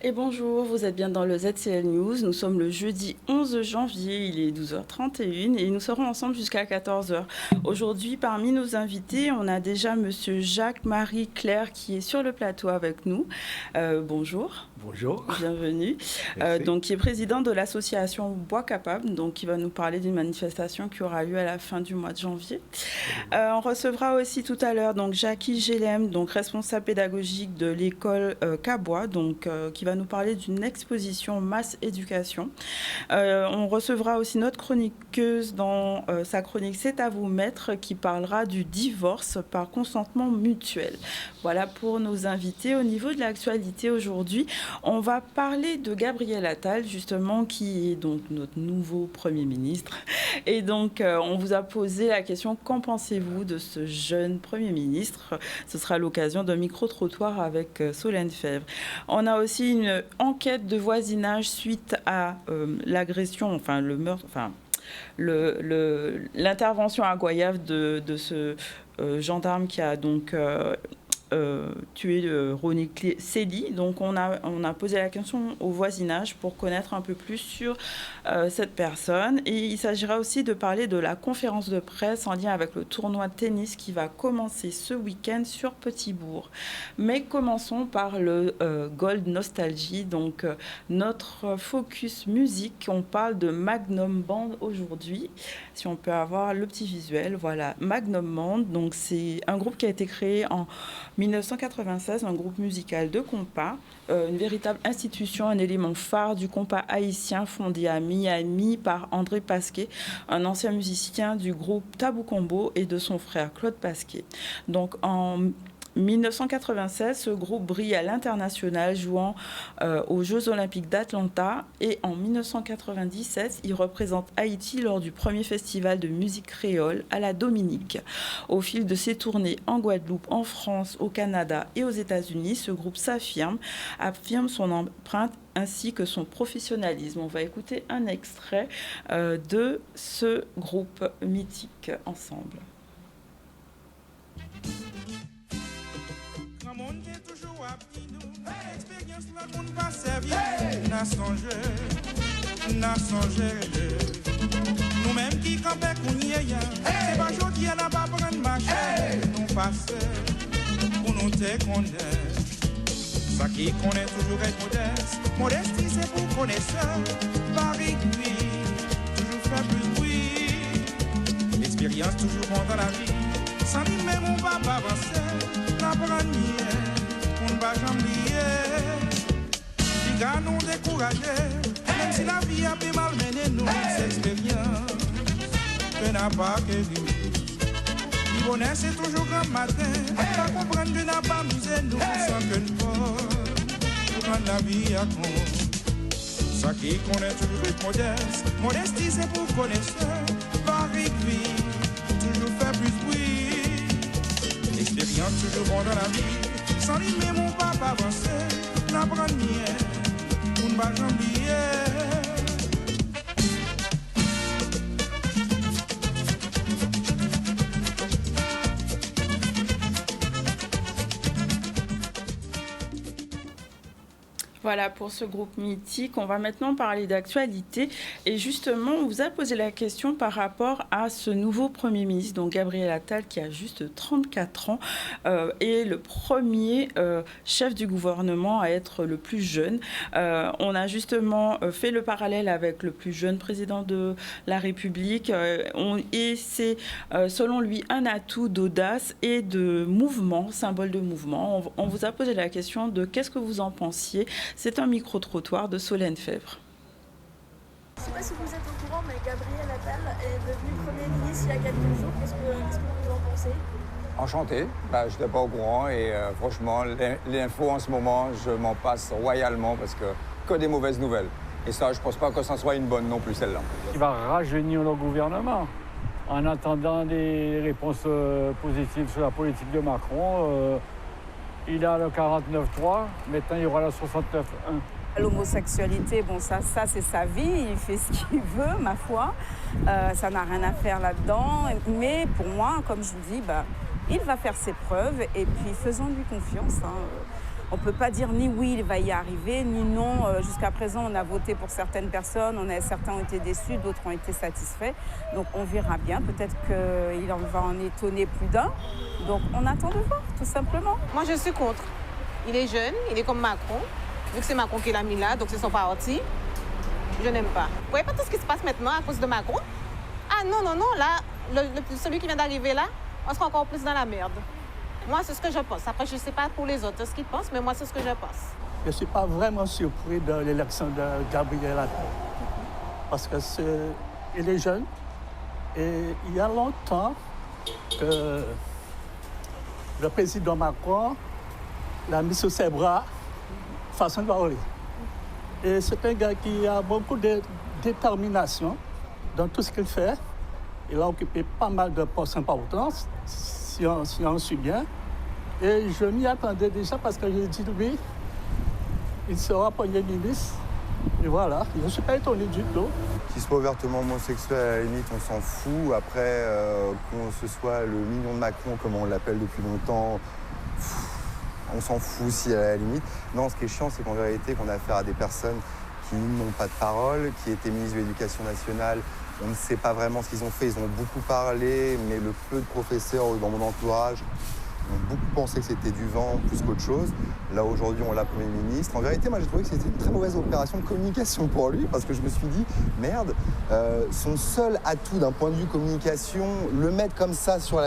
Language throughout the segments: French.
Et bonjour, vous êtes bien dans le ZCL News. Nous sommes le jeudi 11 janvier, il est 12h31 et nous serons ensemble jusqu'à 14h. Aujourd'hui, parmi nos invités, on a déjà monsieur Jacques-Marie Claire qui est sur le plateau avec nous. Bonjour. Bonjour. Bienvenue. Donc, qui est président de l'association Bois Capable, donc qui va nous parler d'une manifestation qui aura lieu à la fin du mois de janvier. On recevra aussi tout à l'heure donc Jackie Gélem, donc responsable pédagogique de l'école Cabois, donc qui va nous parler d'une exposition Masse Éducation. On recevra aussi notre chroniqueuse dans sa chronique C'est à vous maître qui parlera du divorce par consentement mutuel. Voilà pour nos invités. Au niveau de l'actualité aujourd'hui, on va parler de Gabriel Attal justement qui est donc notre nouveau Premier ministre. Et donc on vous a posé la question qu'en pensez-vous de ce jeune Premier ministre? Ce sera l'occasion d'un micro-trottoir avec Solène Fèvre. On a aussi une enquête de voisinage suite à l'agression, enfin le meurtre, enfin l'intervention à Goyave de ce gendarme qui a donc tué Ronnie Célie. Donc on a posé la question au voisinage pour connaître un peu plus sur cette personne. Et il s'agira aussi de parler de la conférence de presse en lien avec le tournoi de tennis qui va commencer ce week-end sur Petit-Bourg. Mais commençons par le Gold Nostalgie, donc notre focus musique. On parle de Magnum Band aujourd'hui. Si on peut avoir le petit visuel, voilà, Magnum Band. Donc c'est un groupe qui a été créé en 1996, un groupe musical de compas, une véritable institution, un élément phare du compas haïtien fondé à Miami par André Pasquet, un ancien musicien du groupe Tabou Combo et de son frère Claude Pasquet. Donc en 1996, ce groupe brille à l'international, jouant aux Jeux Olympiques d'Atlanta. Et en 1997, il représente Haïti lors du premier festival de musique créole à la Dominique. Au fil de ses tournées en Guadeloupe, en France, au Canada et aux États-Unis, ce groupe affirme son empreinte ainsi que son professionnalisme. On va écouter un extrait de ce groupe mythique ensemble. Expérience la monde pas servir. N'a songé. Nous-mêmes qui campons qu'on y est, c'est pas jodi à n'a pas prendre marche. Nous passer pour nous te connaître. Ça qui connaît toujours être modeste. Modestie c'est pour connaisseur. Paris oui, toujours faire plus bruit. L'expérience toujours bon dans la vie. Sans lui même on va pas avancer. N'apprendre on ne va jamais oublier. Les gars nous décourager. Même si la vie a bien malmené nous, cette expérience que n'a pas que vivre. Le bonheur c'est toujours grand matin. La comprendre que n'a pas amusé nous sans que nous pour rendre la vie à compte. Ça qui connaît toujours être modeste. Modestie c'est pour connaisseur. Paris vie, toujours faire plus bruit. L'expérience toujours bon dans la vie. Sans lui même mon papa avancer, n'apprendre rien, on ne va jamais oublier. Voilà pour ce groupe mythique. On va maintenant parler d'actualité. Et justement, on vous a posé la question par rapport à ce nouveau Premier ministre, donc Gabriel Attal, qui a juste 34 ans, est le premier chef du gouvernement à être le plus jeune. On a justement fait le parallèle avec le plus jeune président de la République. Et c'est, selon lui, un atout d'audace et de mouvement, symbole de mouvement. On vous a posé la question de qu'est-ce que vous en pensiez. C'est un micro-trottoir de Solène Fèvre. Je ne sais pas si vous êtes au courant, mais Gabriel Attal est devenu Premier ministre il y a quelques jours. Qu'est-ce que vous en pensez? Enchanté. Je n'étais pas au courant et franchement, l'info en ce moment, je m'en passe royalement parce que des mauvaises nouvelles. Et ça, je ne pense pas que ça soit une bonne non plus, celle-là. Il va rajeunir le gouvernement. En attendant des réponses positives sur la politique de Macron, il a le 49.3, maintenant il y aura le 69.1. L'homosexualité, bon, ça c'est sa vie, il fait ce qu'il veut, ma foi. Ça n'a rien à faire là-dedans. Mais pour moi, comme je vous dis, il va faire ses preuves et puis faisons-lui confiance. On ne peut pas dire ni oui, il va y arriver, ni non. Jusqu'à présent, on a voté pour certaines personnes, certains ont été déçus, d'autres ont été satisfaits. Donc on verra bien, peut-être qu'il va en étonner plus d'un. Donc on attend de voir, tout simplement. Moi, je suis contre. Il est jeune, il est comme Macron. Vu que c'est Macron qui l'a mis là, donc c'est son parti. Je n'aime pas. Vous voyez pas tout ce qui se passe maintenant à cause de Macron? Ah non, là, celui qui vient d'arriver là, on sera encore plus dans la merde. Moi, c'est ce que je pense. Après, je ne sais pas pour les autres ce qu'ils pensent, mais moi, c'est ce que je pense. Je ne suis pas vraiment surpris de l'élection de Gabriel Attal. Parce qu'il est jeune. Et il y a longtemps que le président Macron l'a mis sur ses bras façon Gaoli. Et c'est un gars qui a beaucoup de détermination dans tout ce qu'il fait. Il a occupé pas mal de postes importants, si on suit bien. Et je m'y attendais déjà parce que j'ai dit, lui, il sera Premier ministre. Et voilà, je ne suis pas étonné du tout. Qu'il soit ouvertement homosexuel, à la limite, on s'en fout. Après, qu'on ce soit le mignon de Macron, comme on l'appelle depuis longtemps, on s'en fout aussi, à la limite. Non, ce qui est chiant, c'est qu'en vérité, qu'on a affaire à des personnes qui n'ont pas de parole, qui étaient ministres de l'Éducation nationale. On ne sait pas vraiment ce qu'ils ont fait. Ils ont beaucoup parlé, mais le peu de professeurs dans mon entourage ont beaucoup pensé que c'était du vent plus qu'autre chose. Là, aujourd'hui, on l'a Premier ministre. En vérité, moi, j'ai trouvé que c'était une très mauvaise opération de communication pour lui, parce que je me suis dit, merde, son seul atout d'un point de vue communication, le mettre comme ça devant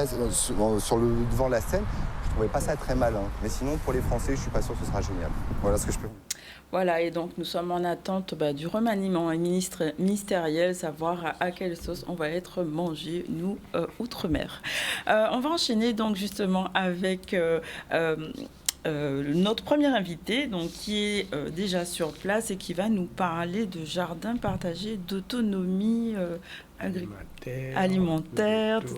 la scène, je trouvais pas ça très malin. Mais sinon, pour les Français, je suis pas sûr que ce sera génial. Voilà ce que je peux vous dire. Voilà, et donc nous sommes en attente du remaniement ministériel, savoir à quelle sauce on va être mangé, nous, outre-mer. On va enchaîner donc justement avec notre premier invité, donc, qui est déjà sur place et qui va nous parler de jardin partagé, d'autonomie alimentaire, du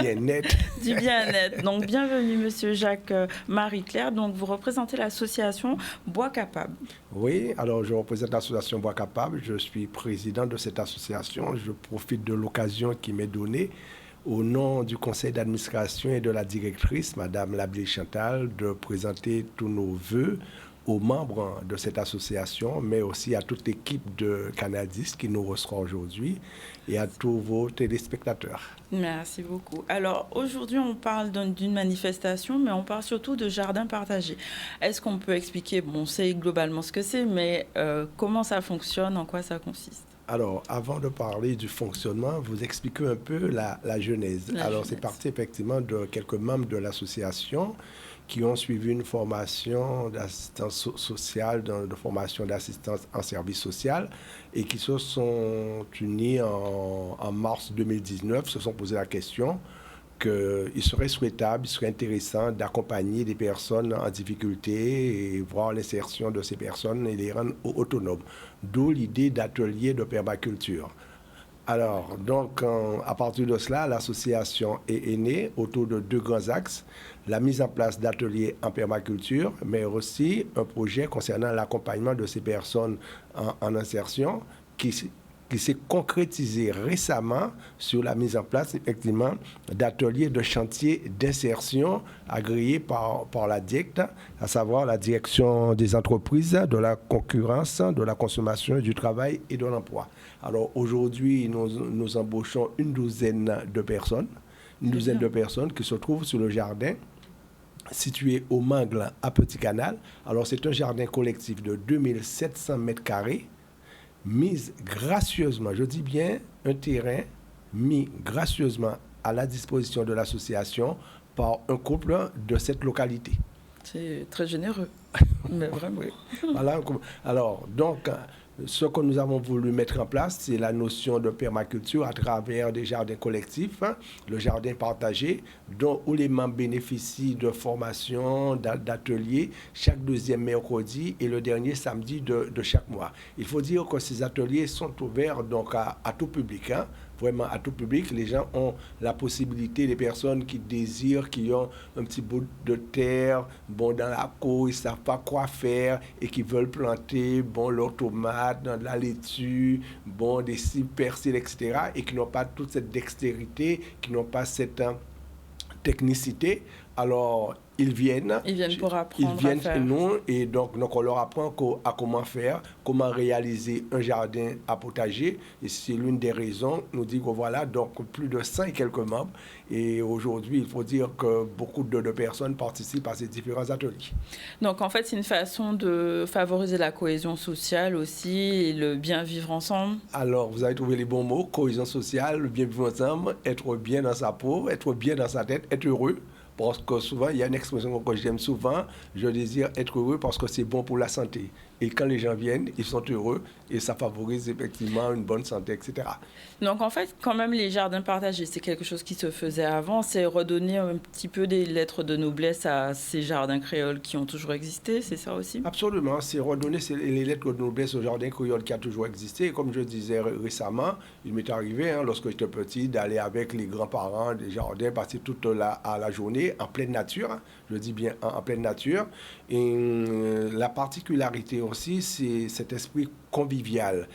bien-être. Du bien-être. Donc, bienvenue, Monsieur Jacques Marie-Claire. Donc, vous représentez l'association Bois Capable. Oui, alors je représente l'association Bois Capable. Je suis président de cette association. Je profite de l'occasion qui m'est donnée au nom du conseil d'administration et de la directrice, Madame Lablé Chantal, de présenter tous nos vœux aux membres de cette association, mais aussi à toute l'équipe de Canal 10 qui nous reçoit aujourd'hui et à tous vos téléspectateurs. Merci beaucoup. Alors, aujourd'hui, on parle d'une manifestation, mais on parle surtout de jardin partagé. Est-ce qu'on peut expliquer, bon, on sait globalement ce que c'est, mais comment ça fonctionne, en quoi ça consiste? Alors, avant de parler du fonctionnement, vous expliquez un peu la genèse. C'est parti effectivement de quelques membres de l'association qui ont suivi une formation d'assistance sociale, de formation d'assistance en service social, et qui se sont unis en mars 2019, se sont posé la question qu'il serait souhaitable, il serait intéressant d'accompagner des personnes en difficulté et voir l'insertion de ces personnes et les rendre autonomes. D'où l'idée d'ateliers de permaculture. Alors, donc, à partir de cela, l'association est née autour de deux grands axes. La mise en place d'ateliers en permaculture, mais aussi un projet concernant l'accompagnement de ces personnes en insertion qui s'est concrétisé récemment sur la mise en place, effectivement, d'ateliers de chantier d'insertion agréés par la DIECT, à savoir la Direction des entreprises, de la concurrence, de la consommation, du travail et de l'emploi. Alors aujourd'hui, nous embauchons une douzaine de personnes qui se trouvent sur le jardin situé au Mangle à Petit Canal. Alors c'est un jardin collectif de 2700 mètres carrés, mise gracieusement, je dis bien un terrain mis gracieusement à la disposition de l'association par un couple de cette localité. C'est très généreux, mais vraiment. Voilà. Alors, donc, ce que nous avons voulu mettre en place, c'est la notion de permaculture à travers des jardins collectifs, le jardin partagé, où les membres bénéficient de formations, d'ateliers chaque deuxième mercredi et le dernier samedi de chaque mois. Il faut dire que ces ateliers sont ouverts donc à tout public, vraiment à tout public. Les gens ont la possibilité, les personnes qui désirent, qui ont un petit bout de terre, bon, dans la cour, ils ne savent pas quoi faire et qui veulent planter, bon, leurs tomates, de la laitue, bon, des cibles, persil, etc. et qui n'ont pas toute cette dextérité, qui n'ont pas cette technicité. Alors, ils viennent pour apprendre ils viennent à faire. chez nous et donc on leur apprend à comment faire, comment réaliser un jardin à potager. Et c'est l'une des raisons, nous dit que voilà, donc plus de 100 et quelques membres. Et aujourd'hui, il faut dire que beaucoup de personnes participent à ces différents ateliers. Donc en fait, c'est une façon de favoriser la cohésion sociale aussi et le bien vivre ensemble. Alors, vous avez trouvé les bons mots, cohésion sociale, le bien vivre ensemble, être bien dans sa peau, être bien dans sa tête, être heureux. Parce que souvent, il y a une expression que j'aime souvent, je désire être heureux parce que c'est bon pour la santé. Et quand les gens viennent, ils sont heureux et ça favorise effectivement une bonne santé, etc. Donc en fait, quand même, les jardins partagés, c'est quelque chose qui se faisait avant. C'est redonner un petit peu des lettres de noblesse à ces jardins créoles qui ont toujours existé, c'est ça aussi? Absolument, c'est redonner les lettres de noblesse au jardin créole qui a toujours existé. Et comme je disais récemment, il m'est arrivé, lorsque j'étais petit, d'aller avec les grands-parents des jardins, passer toute la journée en pleine nature, je dis bien en pleine nature. Et la particularité aussi, c'est cet esprit convivial.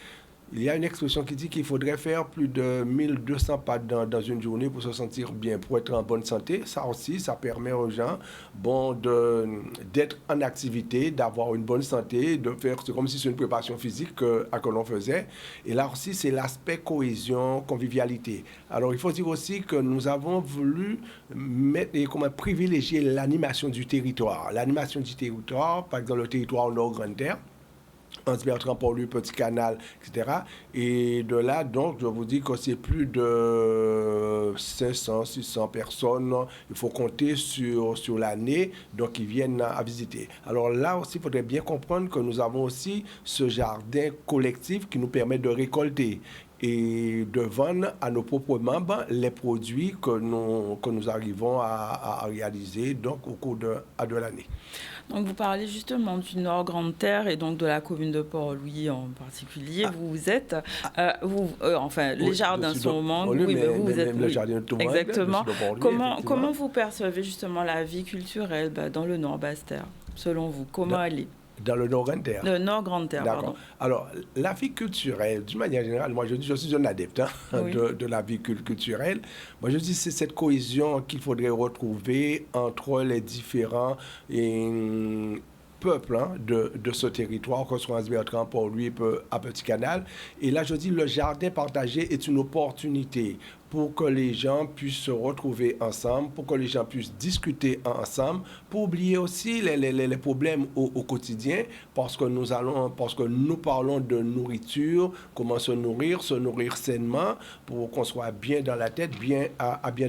Il y a une expression qui dit qu'il faudrait faire plus de 1200 pas dans une journée pour se sentir bien, pour être en bonne santé. Ça aussi, ça permet aux gens d'être en activité, d'avoir une bonne santé, de faire, c'est comme si c'est une préparation physique que l'on faisait. Et là aussi, c'est l'aspect cohésion, convivialité. Alors, il faut dire aussi que nous avons voulu privilégier l'animation du territoire. L'animation du territoire, par exemple, le territoire au Nord-Grande-Terre, Anse-Bertrand, Port-Louis, Petit Canal, etc. Et de là, donc, je vous dis que c'est plus de 500, 600 personnes. Il faut compter sur l'année, donc, qui viennent à visiter. Alors là aussi, il faudrait bien comprendre que nous avons aussi ce jardin collectif qui nous permet de récolter et de vendre à nos propres membres les produits que nous arrivons à réaliser donc, au cours de l'année. Donc vous parlez justement du Nord-Grande-Terre et donc de la commune de Port-Louis en particulier. Vous êtes, les jardins sont au Mans. Oui, mais vous êtes le jardin de Thomas. Exactement. Comment vous percevez justement la vie culturelle dans le Nord-Basse-Terre, selon vous? Comment elle est? Dans le Nord-Grande-Terre. Le Nord-Grande-Terre, pardon. Alors, la vie culturelle, d'une manière générale, moi je suis un adepte de la vie culturelle. Moi je dis c'est cette cohésion qu'il faudrait retrouver entre les différents peuples de ce territoire, que ce soit Anse-Bertrand, Port-Louis, à Petit Canal. Et là, je dis le jardin partagé est une opportunité pour que les gens puissent se retrouver ensemble, pour que les gens puissent discuter ensemble, pour oublier aussi les problèmes au quotidien, parce que nous parlons de nourriture, comment se nourrir sainement, pour qu'on soit bien dans la tête, bien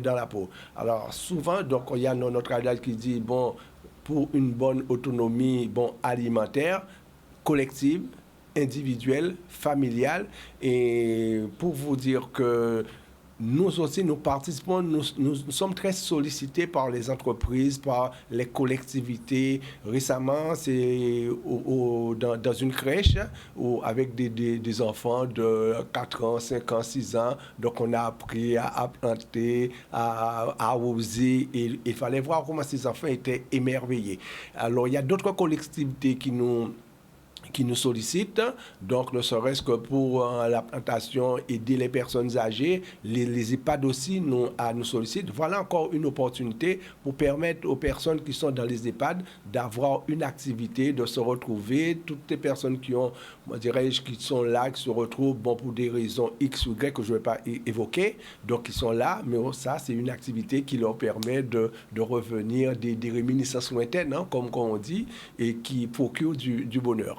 dans la peau. Alors souvent, donc, il y a notre adage qui dit, pour une bonne autonomie alimentaire, collective, individuelle, familiale, et pour vous dire que nous aussi, nous participons, nous sommes très sollicités par les entreprises, par les collectivités. Récemment, c'est dans une crèche avec des enfants de 4 ans, 5 ans, 6 ans. Donc, on a appris à planter, à arroser. Et il fallait voir comment ces enfants étaient émerveillés. Alors, il y a d'autres collectivités qui nous sollicitent, donc ne serait-ce que pour la plantation, aider les personnes âgées, les EHPAD aussi nous sollicitent. Voilà encore une opportunité pour permettre aux personnes qui sont dans les EHPAD d'avoir une activité, de se retrouver. Toutes les personnes qui sont là, qui se retrouvent pour des raisons X ou Y que je ne vais pas évoquer, donc ils sont là, mais ça c'est une activité qui leur permet de revenir des réminiscences lointaines, comme on dit, et qui procure du bonheur.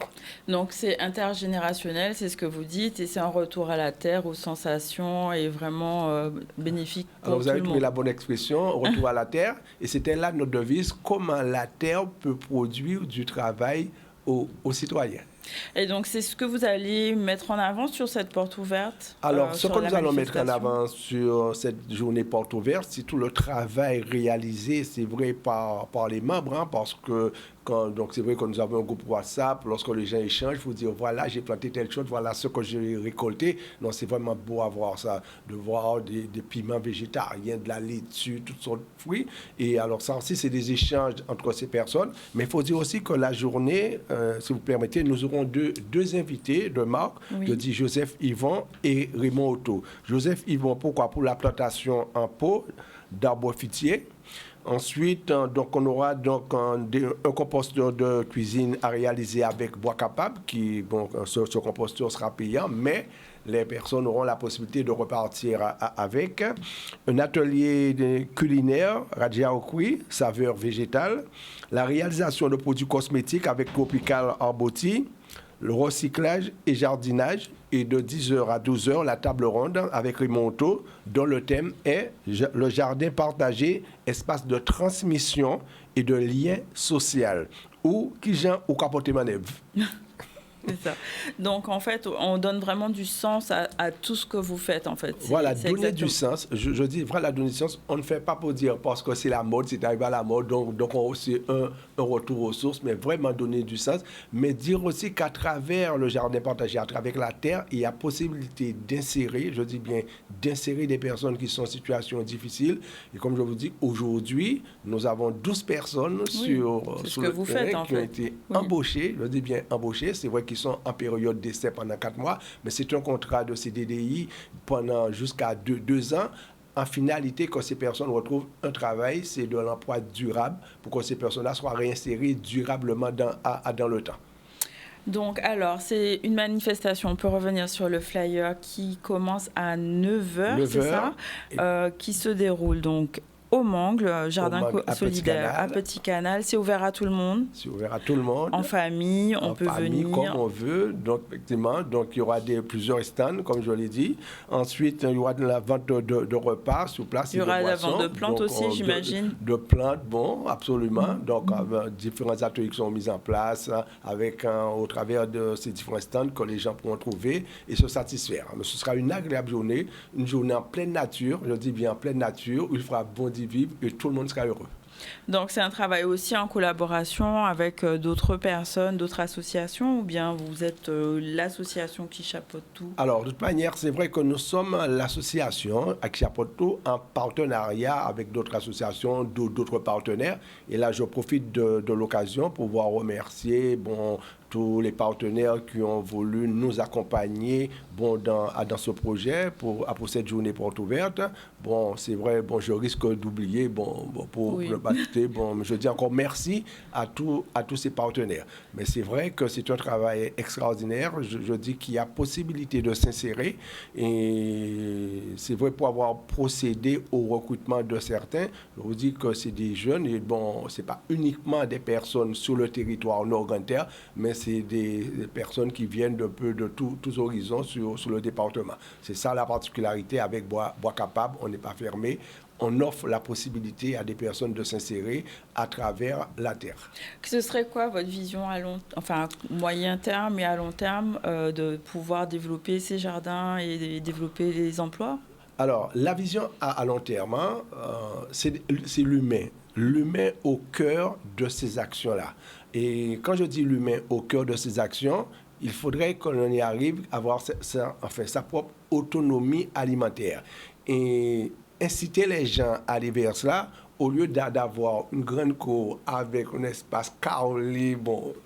Donc c'est intergénérationnel, c'est ce que vous dites, et c'est un retour à la terre, aux sensations, et vraiment bénéfique pour Alors vous avez tout le trouvé monde. la bonne expression, retour à la terre, et c'était là notre devise, comment la terre peut produire du travail aux citoyens. Et donc, c'est ce que vous allez mettre en avant sur cette porte ouverte? Alors, ce sur que la nous allons mettre en manifestation? avant sur cette journée porte ouverte, c'est tout le travail réalisé, c'est vrai, par les membres, hein, parce que donc c'est vrai que nous avons un groupe WhatsApp, lorsque les gens échangent, il faut dire, voilà, j'ai planté telle chose, voilà ce que j'ai récolté. Non, c'est vraiment beau à voir ça, de voir des piments végétariens, de la laitue, toutes sortes de fruits. Et alors ça aussi, c'est des échanges entre ces personnes. Mais il faut dire aussi que la journée, si vous permettez, nous aurons deux invités de marque, Oui. je dis Joseph Yvon et Raymond Otto. Joseph Yvon, pourquoi? Pour la plantation en pot d'arbres fruitiers. Ensuite, donc, on aura donc un composteur de cuisine à réaliser avec bois capable, qui, bon, ce composteur sera payant, mais les personnes auront la possibilité de repartir avec. Un atelier culinaire, Radia Okui, saveur végétale. La réalisation de produits cosmétiques avec Tropical Arboti. Le recyclage et jardinage, et de 10h à 12h, la table ronde avec Raymond Otto, dont le thème est le jardin partagé, espace de transmission et de lien social. Ou qui Jean ou capoter manève. C'est ça. Donc, en fait, on donne vraiment du sens à tout ce que vous faites, en fait. Voilà, donner du sens. Je dis, voilà, donner du sens. On ne fait pas pour dire parce que c'est la mode, c'est arrivé à la mode, donc c'est un retour aux sources, mais vraiment donner du sens. Mais dire aussi qu'à travers le jardin partagé, à travers la terre, il y a possibilité d'insérer, je dis bien, d'insérer des personnes qui sont en situation difficile. Et comme je vous dis, aujourd'hui, nous avons 12 personnes sur le terrain qui ont été embauchées, je dis bien embauchées. C'est vrai qu'ils sont en période d'essai pendant 4 mois, mais c'est un contrat de CDDI pendant jusqu'à 2 ans. En finalité, que ces personnes retrouvent un travail, c'est de l'emploi durable pour que ces personnes-là soient réinsérées durablement dans le temps. Donc, alors, c'est une manifestation, on peut revenir sur le flyer, qui commence à 9h, c'est ça, qui se déroule donc au Mangle, jardin solidaire à Petit Canal. C'est ouvert à tout le monde. C'est ouvert à tout le monde. En famille, on peut venir. Comme on veut. Donc, effectivement, donc, il y aura plusieurs stands, comme je l'ai dit. Ensuite, il y aura de la vente de repas sur place. Il y aura de la vente de plantes aussi, j'imagine. De plantes, bon, absolument. Donc, différents ateliers qui sont mis en place au travers de ces différents stands que les gens pourront trouver et se satisfaire. Mais ce sera une agréable journée, une journée en pleine nature, je dis bien en pleine nature, où il fera bon d'y vivre et tout le monde sera heureux. Donc, c'est un travail aussi en collaboration avec d'autres personnes, d'autres associations, ou bien vous êtes l'association qui chapeaute tout? Alors, de toute manière, c'est vrai que nous sommes l'association qui chapeaute tout en partenariat avec d'autres associations, d'autres partenaires. Et là, je profite de l'occasion pour pouvoir remercier tous les partenaires qui ont voulu nous accompagner dans ce projet pour cette journée porte ouverte. Bon, c'est vrai, je risque d'oublier, pour ne pas citer, je dis encore merci à tous ces partenaires. Mais c'est vrai que c'est un travail extraordinaire. Je dis qu'il y a possibilité de s'insérer et c'est vrai pour avoir procédé au recrutement de certains. Je vous dis que c'est des jeunes et c'est pas uniquement des personnes sur le territoire nord-Grande-Terre, mais c'est des personnes qui viennent de tous horizons sur le département. C'est ça la particularité avec Bois Capable. On n'est pas fermé. On offre la possibilité à des personnes de s'insérer à travers la terre. Ce serait quoi votre vision à moyen terme et à long terme de pouvoir développer ces jardins et développer les emplois? Alors, la vision à long terme, c'est l'humain. L'humain au cœur de ces actions-là. Et quand je dis l'humain au cœur de ces actions, il faudrait qu'on y arrive à avoir sa propre autonomie alimentaire. Et inciter les gens à aller vers cela, au lieu d'avoir une grande cour avec un espace carré,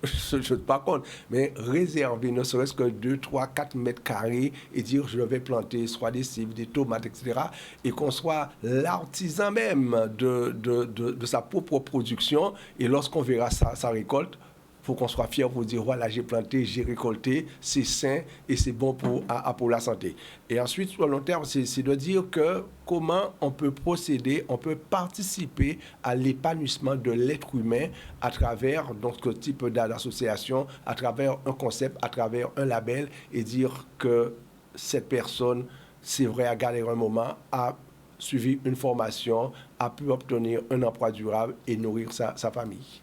je ne suis pas contre, mais réserver ne serait-ce que 2, 3, 4 mètres carrés et dire je vais planter soit des cibes, des tomates, etc. Et qu'on soit l'artisan même de sa propre production. Et lorsqu'on verra sa récolte, il faut qu'on soit fier pour dire voilà, j'ai planté, j'ai récolté, c'est sain et c'est bon pour la santé. Et ensuite, sur le long terme, c'est de dire que comment on peut procéder, on peut participer à l'épanouissement de l'être humain à travers ce type d'association, à travers un concept, à travers un label et dire que cette personne, c'est vrai, a gardé un moment, a suivi une formation, a pu obtenir un emploi durable et nourrir sa famille.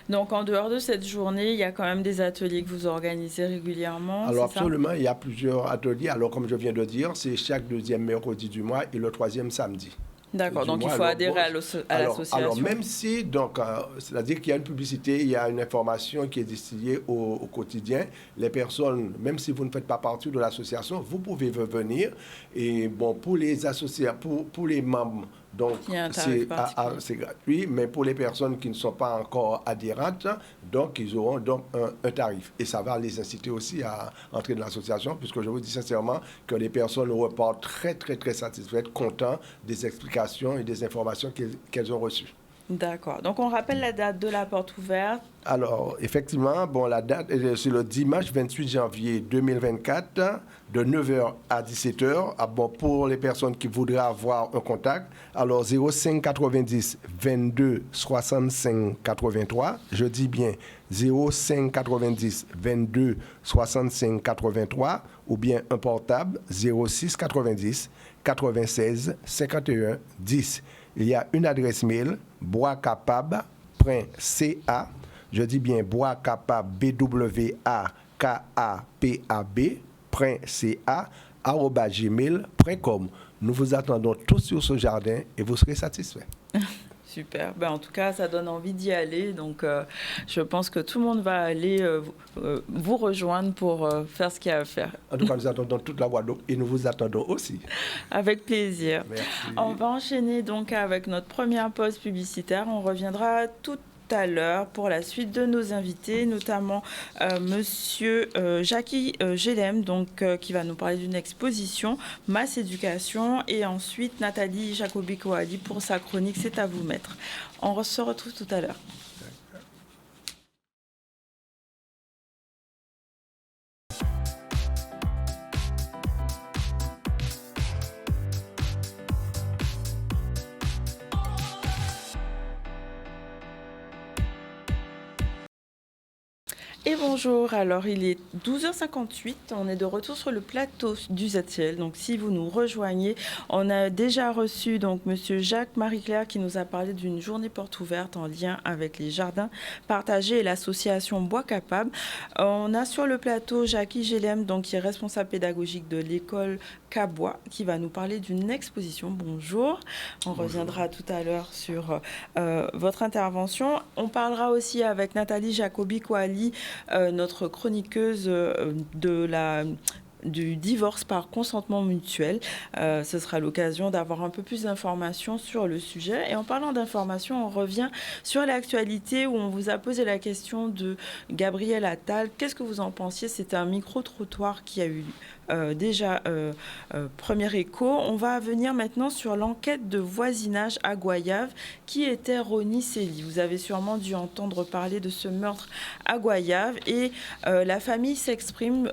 Donc, en dehors de cette journée, il y a quand même des ateliers que vous organisez régulièrement. Alors, c'est absolument, il y a plusieurs ateliers. Alors, comme je viens de dire, c'est chaque deuxième mercredi du mois et le troisième samedi. D'accord, donc il faut adhérer à l'association. Alors, même si, donc, c'est-à-dire qu'il y a une publicité, il y a une information qui est destinée au quotidien, les personnes, même si vous ne faites pas partie de l'association, vous pouvez venir. Et bon, pour les associés, pour les membres, donc c'est gratuit, mais pour les personnes qui ne sont pas encore adhérentes, donc ils auront donc un tarif. Et ça va les inciter aussi à entrer dans l'association, puisque je vous dis sincèrement que les personnes repartent très, très, très satisfaites, contentes des explications et des informations qu'elles ont reçues. D'accord. Donc, on rappelle la date de la porte ouverte. Alors, effectivement, bon, la date, c'est le dimanche 28 janvier 2024, de 9h à 17h. Ah, bon, pour les personnes qui voudraient avoir un contact, alors 05 90 22 65 83. Je dis bien 05 90 22 65 83, ou bien un portable 06 90 96 51 10. Il y a une adresse mail, boiscapab.ca. Je dis bien boiscapab, BWAKAPAB.ca, @gmail.com. Nous vous attendons tous sur ce jardin et vous serez satisfaits. Super. Ben, en tout cas, ça donne envie d'y aller. Donc, je pense que tout le monde va aller vous rejoindre pour faire ce qu'il y a à faire. En tout cas, nous attendons toute la Guadeloupe et nous vous attendons aussi. Avec plaisir. Merci. On va enchaîner donc avec notre première pause publicitaire. On reviendra tout à l'heure pour la suite de nos invités, notamment monsieur Jackie Gélem, donc qui va nous parler d'une exposition Masse Éducation, et ensuite Nathalie Jacobi-Coali pour sa chronique C'est à vous maître. On se retrouve tout à l'heure. Et bonjour, alors il est 12h58, on est de retour sur le plateau du ZCL. Donc si vous nous rejoignez, on a déjà reçu donc monsieur Jacques Marie-Claire qui nous a parlé d'une journée porte ouverte en lien avec les jardins partagés et l'association Bois Capable. On a sur le plateau Jackie Gélem, donc qui est responsable pédagogique de l'école Cabois, qui va nous parler d'une exposition. Bonjour. On reviendra tout à l'heure sur votre intervention. On parlera aussi avec Nathalie Jacobi-Coali, notre chroniqueuse du divorce par consentement mutuel. Ce sera l'occasion d'avoir un peu plus d'informations sur le sujet. Et en parlant d'informations, on revient sur l'actualité où on vous a posé la question de Gabriel Attal. Qu'est-ce que vous en pensiez? C'était un micro-trottoir qui a eu déjà premier écho. On va venir maintenant sur l'enquête de voisinage à Goyave. Qui était Ronnie Célie? Vous avez sûrement dû entendre parler de ce meurtre à Goyave et la famille s'exprime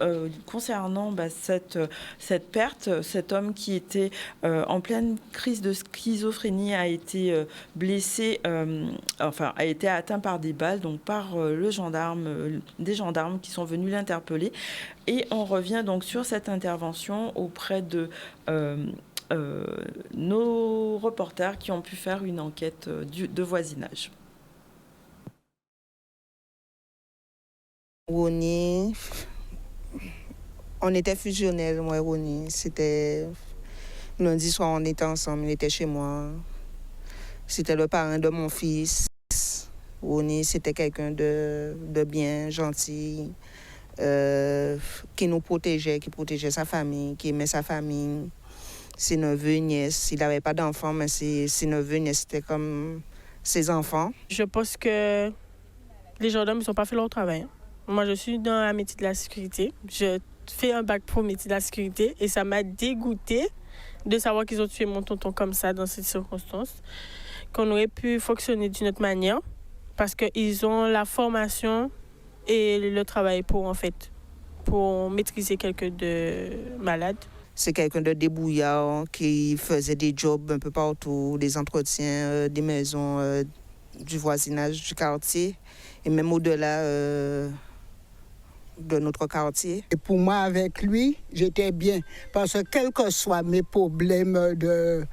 concernant cette perte. Cet homme qui était en pleine crise de schizophrénie a été blessé, a été atteint par des balles, donc par des gendarmes qui sont venus l'interpeller. Et on revient donc sur cette intervention auprès de nos reporters qui ont pu faire une enquête de voisinage. Ronnie, on était fusionnels, moi et Ronnie. C'était lundi soir, on était ensemble, il était chez moi. C'était le parrain de mon fils. Ronnie, c'était quelqu'un de bien, gentil. Qui nous protégeait, qui protégeait sa famille, qui aimait sa famille, ses neveux et nièces. Il n'avait pas d'enfants, mais ses neveux et nièces, c'était comme ses enfants. Je pense que les gendarmes n'ont pas fait leur travail. Moi, je suis dans la métier de la sécurité. Je fais un bac pro métier de la sécurité et ça m'a dégoûté de savoir qu'ils ont tué mon tonton comme ça dans ces circonstances, qu'on aurait pu fonctionner d'une autre manière parce qu'ils ont la formation et le travail pour maîtriser quelqu'un de malade. C'est quelqu'un de débrouillard qui faisait des jobs un peu partout, des entretiens des maisons, du voisinage, du quartier et même au-delà de notre quartier. Et pour moi, avec lui, j'étais bien parce que quels que soient mes problèmes de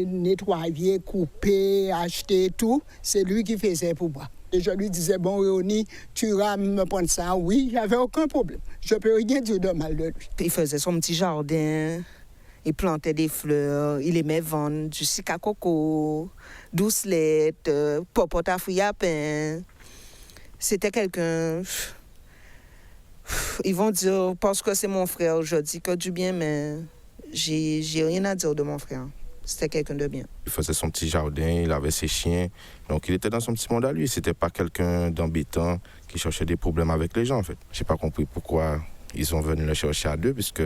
nettoyer, couper, acheter, tout, c'est lui qui faisait pour moi. Et je lui disais, bon, Réoni, tu vas me prendre ça? Oui, il n'y avait aucun problème. Je ne peux rien dire de mal de lui. Il faisait son petit jardin, il plantait des fleurs, il aimait vendre du sucre à coco, doucelette, popote à fruits à pain. C'était quelqu'un... Ils vont dire, parce que c'est mon frère, je dis que du bien, mais j'ai rien à dire de mon frère. C'était quelqu'un de bien. Il faisait son petit jardin, il avait ses chiens. Donc il était dans son petit monde à lui. C'était pas quelqu'un d'embêtant qui cherchait des problèmes avec les gens, en fait. J'ai pas compris pourquoi ils sont venus le chercher à deux, puisque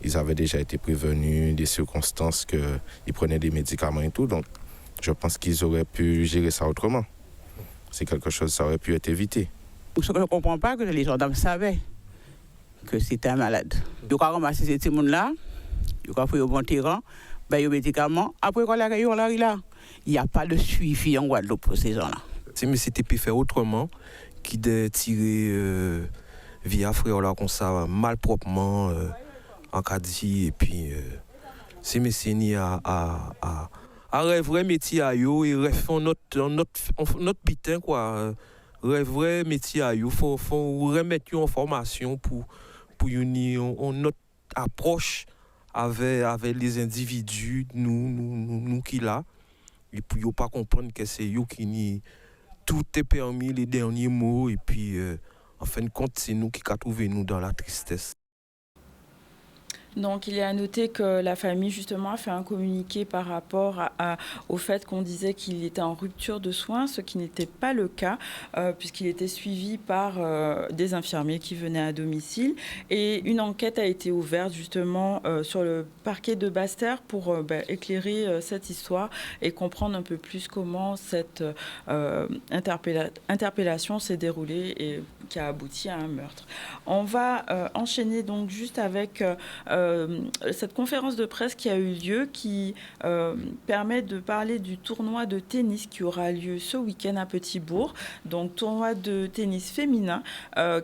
ils avaient déjà été prévenus des circonstances qu'ils prenaient des médicaments et tout. Donc je pense qu'ils auraient pu gérer ça autrement. C'est quelque chose, ça aurait pu être évité. Ce que je ne comprends pas, que les gendarmes savaient que c'était un malade. Ils ont ramassé ces petits monde-là, ils ont pris au bon terrain, les médicaments. Après, quand ils sont là, il n'y a pas de suivi en Guadeloupe pour ces gens-là. Mais c'était pu faire autrement, qui de tirer via frère là comme ça, malproprement, en Cadi, et puis c'est Messini à vrai métier à yo et refont notre pitin quoi. Vrai métier à yo, faut remettre en formation pour notre approche avec les individus nous qui là et puis yo pas comprendre que c'est yo qui ni tout est permis les derniers mots et puis en fin de compte c'est nous qui a trouvé nous dans la tristesse. Donc, il est à noter que la famille, justement, a fait un communiqué par rapport au fait qu'on disait qu'il était en rupture de soins, ce qui n'était pas le cas, puisqu'il était suivi par des infirmiers qui venaient à domicile. Et une enquête a été ouverte, justement, sur le parquet de Basse-Terre pour éclairer cette histoire et comprendre un peu plus comment cette interpellation s'est déroulée et qui a abouti à un meurtre. On va enchaîner donc juste avec... cette conférence de presse qui a eu lieu, qui permet de parler du tournoi de tennis qui aura lieu ce week-end à Petit-Bourg. Donc, tournoi de tennis féminin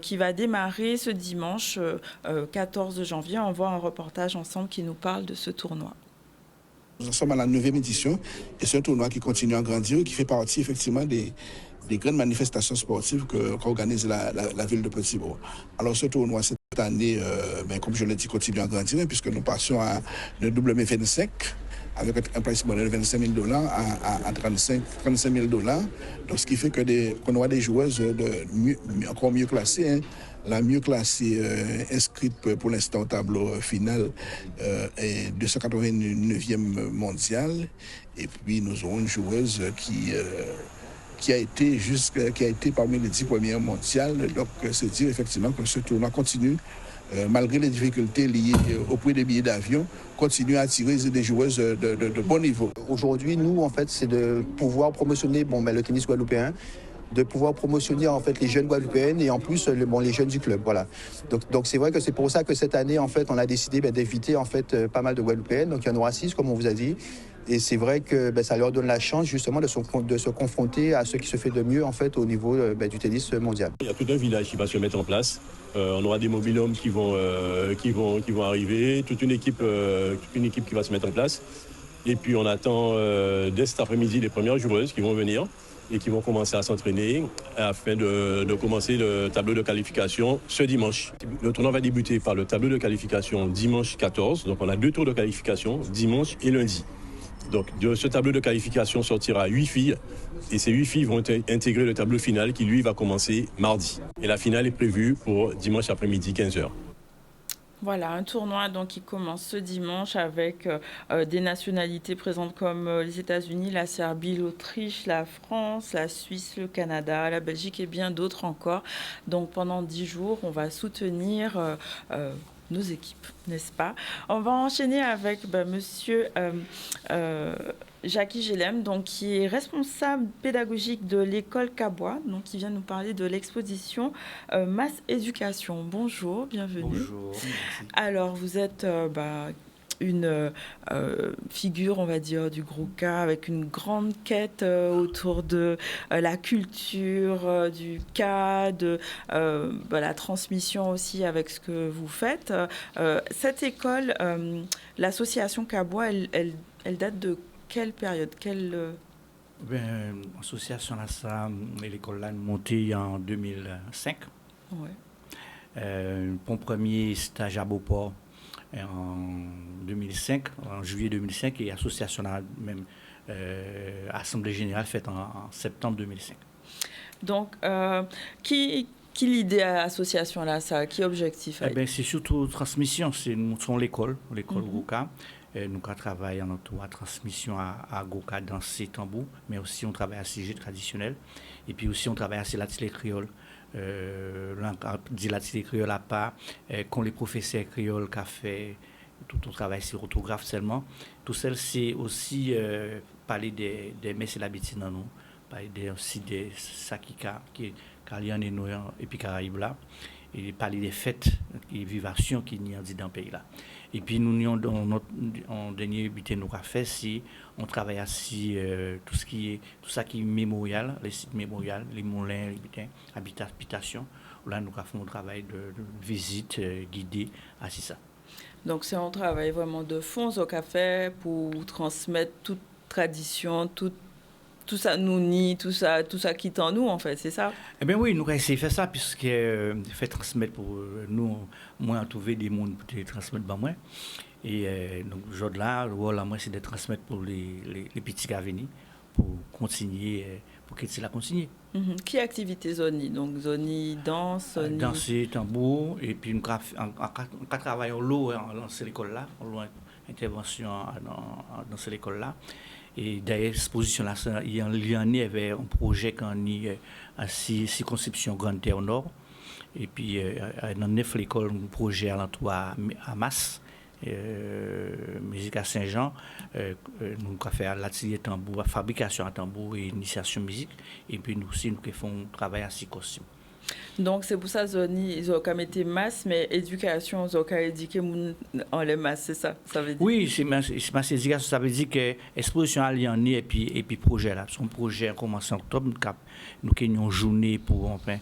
qui va démarrer ce dimanche 14 janvier. On voit un reportage ensemble qui nous parle de ce tournoi. Nous sommes à la 9e édition et c'est un tournoi qui continue à grandir, qui fait partie effectivement des grandes manifestations sportives qu'organise la ville de Petit-Bourg. Alors ce tournoi, cette année, comme je l'ai dit, continue à grandir puisque nous passions à le WM25 avec un price money de $25,000 à $35,000. Donc ce qui fait qu'on aura des joueuses encore mieux classées. Hein. La mieux classée inscrite pour l'instant au tableau final est 289e mondiale. Et puis nous aurons une joueuse qui a été parmi les 10 premières mondiales. Donc, c'est dire effectivement que ce tournoi continue, malgré les difficultés liées au prix des billets d'avion, continue à attirer des joueuses de bon niveau. Aujourd'hui, nous, en fait, c'est de pouvoir promotionner le tennis guadeloupéen, de pouvoir promotionner en fait les jeunes guadeloupéennes et en plus les jeunes du club. Voilà. Donc c'est vrai que c'est pour ça que cette année, en fait, on a décidé d'inviter en fait pas mal de guadeloupéennes. Donc il y en aura 6, comme on vous a dit. Et c'est vrai que ça leur donne la chance justement de se confronter à ce qui se fait de mieux en fait au niveau du tennis mondial. Il y a tout un village qui va se mettre en place. On aura des mobil-hommes qui vont arriver, toute une équipe qui va se mettre en place. Et puis on attend dès cet après-midi les premières joueuses qui vont venir et qui vont commencer à s'entraîner afin de commencer le tableau de qualification ce dimanche. Le tournoi va débuter par le tableau de qualification dimanche 14. Donc on a 2 tours de qualification, dimanche et lundi. Donc de ce tableau de qualification sortira 8 filles et ces 8 filles vont intégrer le tableau final qui lui va commencer mardi. Et la finale est prévue pour dimanche après-midi 15h. Voilà, un tournoi donc qui commence ce dimanche avec des nationalités présentes comme les États-Unis, la Serbie, l'Autriche, la France, la Suisse, le Canada, la Belgique et bien d'autres encore. Donc pendant 10 jours, on va soutenir nos équipes, n'est-ce pas? On va enchaîner avec monsieur Jackie Gélem, donc, qui est responsable pédagogique de l'école Cabois, donc qui vient nous parler de l'exposition Mass Éducation. Bonjour, bienvenue. Bonjour. Merci. Alors, vous êtes une figure, on va dire, du groupe K, avec une grande quête autour de la culture, du K, de la transmission aussi avec ce que vous faites. Cette école, l'association Cabois, elle date de quelle période, L'association là, ça, l'école là, montée en 2005. Ouais. Mon premier stage à Beauport en 2005, en juillet 2005, et l'association là, même Assemblée Générale faite en septembre 2005. Donc, qui l'idée à l'association là, ça, qui objectif? C'est surtout transmission, nous sommes l'école Goka. Nous travaillons en tout à transmission à Goka danser tambour, mais aussi on travaille à CG traditionnel, et puis aussi on travaille à l'atelier créole. Dit l'atelier créole à part, quand les professeurs créoles qui fait tout le travail sur orthographe seulement, tout ça c'est aussi parler des messes et l'habitude dans nous, parler aussi des sakika qui Calian et nous et puis Caraïbes là, et parler des fêtes et vivations qui n'y a dit dans le pays là. Et puis nous avons en dernier but nous a fait si on travaille assis tout ça qui est mémorial, les sites mémorials, les moulins, les butins, habitation. Là nous avons fait un travail de visite guidée assis ça. Donc c'est un travail vraiment de fond au café pour transmettre toute tradition, tout ça nous nie, tout ça qui est en nous en fait, c'est ça? Eh bien oui, nous avons essayé de faire ça puisque fait transmettre pour nous, moi trouver des mondes pour les transmettre par moi. Et donc aujourd'hui là, le rôle à moi c'est de transmettre pour les petits qui viennent pour continuer, pour que cela continue. Qui activité Zoni? Donc Zoni danse, Zoni... Danser, tambour, et puis nous travaillons l'eau dans cette école là, intervention dans cette école là. Et d'ailleurs, cette exposition-là, il y en avait un projet qu'on est à circonscription Grande Terre Nord. Et puis, dans 9 écoles, un projet à l'endroit à Masse, musique à Saint-Jean. Nous avons fait l'atelier tambour, fabrication à tambour et initiation musique. Et puis, nous aussi, nous faisons travail à 6 costumes. Donc c'est pour ça Zoni ils ont quand même été masse mais éducation ils ont quand même éduqué en les masses, c'est ça veut dire? Oui, c'est masse éducation, ça veut dire que l'exposition Aliani et puis projet là, son projet a commencé en octobre, nous avons une journée pour enfin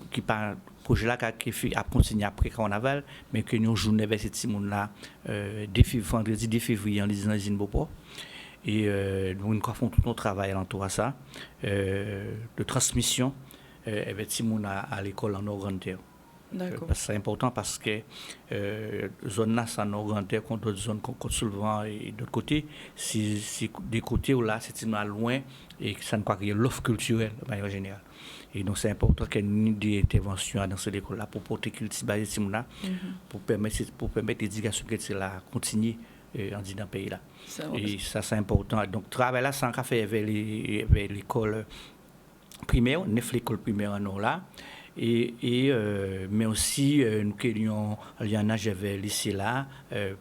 qui par projet là qui a continué après carnaval mais que nous journée vers cette monde là vendredi 2 février en usine Beauport. Et nous faisons tout notre travail autour de ça de transmission avec Simon à l'école en Grande-Terre. D'accord. C'est important parce que zone là, c'est en Grande-Terre contre d'autres zones comme Côte-Soulevant et d'autres côtés. C'est des côtés où là, c'est loin et ça ne croit qu'il y a l'offre culturelle de manière générale. Et donc c'est important qu'il y ait des interventions dans cette école là pour porter cultiver Simon là, pour permettre l'éducation que c'est là continuer dans le pays là. Et ça c'est important. Donc travail là, c'est un fait avec l'école primaire, 9 écoles primaires en or là, mais aussi nous querions Liana j'avais laissé là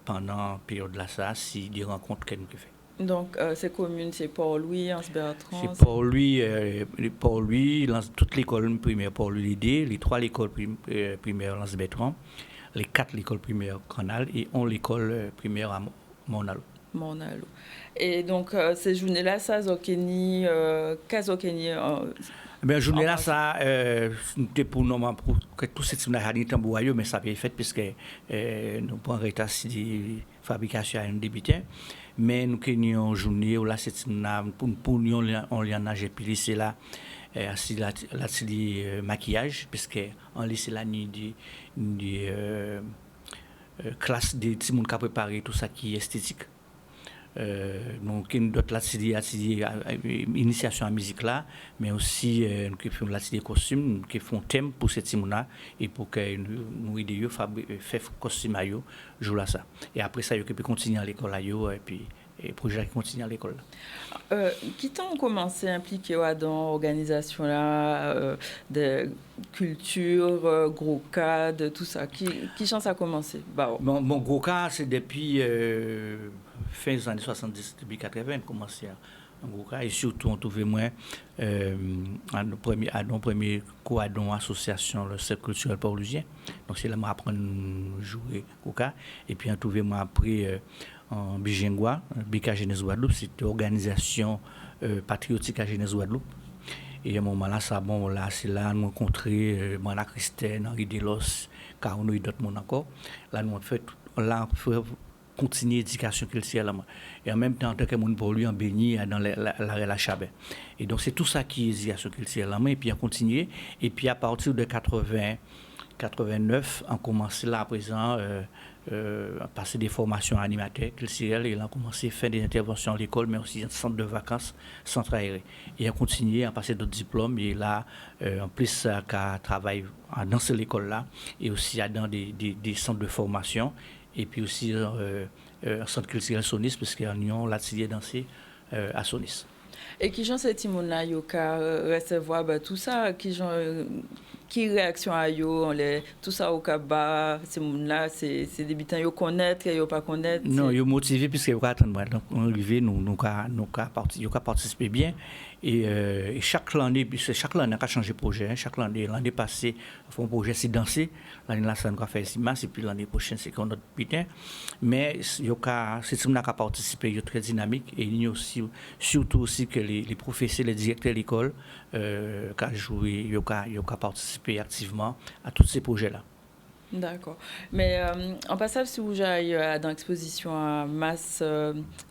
pendant la période là ça, si des rencontres qu'elle nous fait. Donc ces communes c'est Port-Louis, Anse-Bertrand. C'est Port-Louis, toute l'école primaire Port-Louis l'idée, les 3 écoles primaires Anse-Bertrand, les 4 écoles primaires Canal et 11 l'école primaire à Monalo. Et donc ces journées-là, ça, Zokeni, Kazokeni. Ben journée-là, ça, c'était pour nous, pour que tout ce qui est tambour, mais ça avait fait puisque nous prenons l'état de fabrication à un débutant. Mais nous avons une journée où là, c'est pour nous, on y en a, j'ai pu c'est là, l'atelier maquillage, puisque on laisse la nuit des classes des petits monde qui a préparé tout ça qui est esthétique. Donc d'autres l'atelier initiation à la musique là, mais aussi qui font l'atelier costume, qui font thème pour cette timona et pour que nous aidions faire costume à yo jour là ça. Et après ça, ils peuvent continuer à l'école là et puis et projet qui continue à l'école. Qui t'ont commencé à impliquer dans l'organisation là, de culture, gros cas, de tout ça? Qui chance à commencer? Mon gros cas, c'est depuis fin des années 70, depuis 80, commencé en gros cas. Et surtout, on trouvait moins à nos premiers cours à l'association, le Cercle culturel Port-Louisien. Donc, c'est là que j'apprends à jouer gros cas. Et puis, on trouvait moi après en Bijengwa, Bika Jeunesse Guadeloupe, c'est une organisation patriotique à Jeunesse Guadeloupe. Et à un moment là, c'est là nous rencontré Mana Christine, Henri Delos, Carono et d'autres monde encore. Là, nous avons fait continuer l'éducation culturelle. Et en même temps, en tant que monde pour lui, en béni dans la Chabet. Et donc, c'est tout ça qui est l'éducation culturelle. Et puis, on continue. Et puis, à partir de 89, on commence là, à présent, à passer des formations animateurs culturels. Et là, on commence à faire des interventions à l'école, mais aussi dans le centre de vacances, centre aéré. Et on continue à passer d'autres diplômes. Et là, en plus, on travaille dans cette école-là. Et aussi dans des centres de formation. Et puis aussi un centre culturel Sonis, parce qu'il y a un l'atelier dansé à Sonis. Et qui sont ces timons-là, yo ka recevoir tout ça, qui réaction à yo, tout ça au cas ces timons-là, c'est des bitans yo connaître, yo pas connaître. Non, yo motivé puisque yo attendre donc on arrivé nous participer bien et chaque année on a changé projet, chaque l'année passée on fait un projet c'est danser, l'année là ça nous a fait Simas et puis l'année prochaine c'est qu'on autre bitin mais yo ka c'est timon a participer, yo très dynamique et il y a aussi surtout aussi que les professeurs, les directeurs de l'école qui joué, yo ka participer activement à tous ces projets-là. D'accord. Mais en passant, si vous allez dans l'exposition à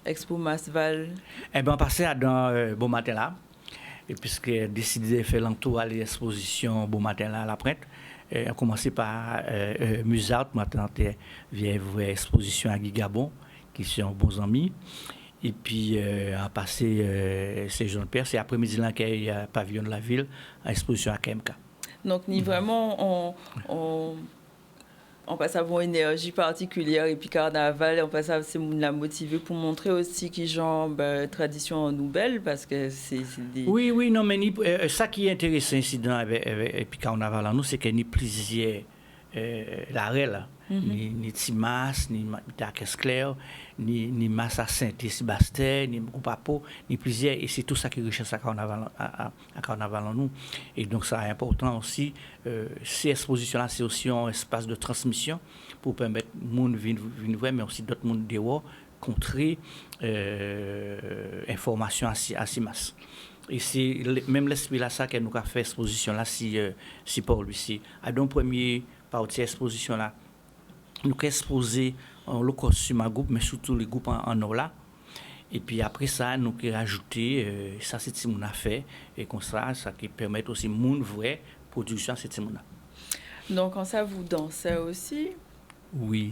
Expo Masval. Eh bien, on passait dans Bon Matin là, et puisque décidé de faire l'entour à l'exposition Bon Matin là à la prête. On a commencé par Musart, maintenant vient voir exposition à Guy Gabon, qui sont bons amis. Et puis, on a passé ces jeunes pères, c'est après-midi là qu'il y a pavillon de la ville, à exposition à KMK. Donc, ni vraiment, on passe à avoir une énergie particulière et puis carnaval, on passe à la motiver pour montrer aussi qu'ils ont tradition nouvelle parce que c'est des... Oui, non, mais ça qui est intéressant ici dans et puis carnaval en nous, c'est qu'il y a plusieurs l'arrêt là. Ni Timas, ni Marquès Clair, ni Massa Saint-Sébastien, ni Goupapo, ni plusieurs. Et c'est tout ça qui est richesse à Carnaval en nous. Et donc, ça est important aussi. Ces expositions-là, c'est aussi un espace de transmission pour permettre aux gens de venir voir, mais aussi d'autres mondes dehors, contrer information à Simas. Et c'est même l'esprit là ça qu'elle nous a fait exposition là si pour lui si à donc premier partie exposition là nous avons exposé le costume à groupe mais surtout les groupes en or là et puis après ça nous avons rajouté ça c'est ce qu'on a fait et comme ça qui permet aussi monde vrai production c'est ce qu'on a. Donc en ça vous dansez aussi? Oui.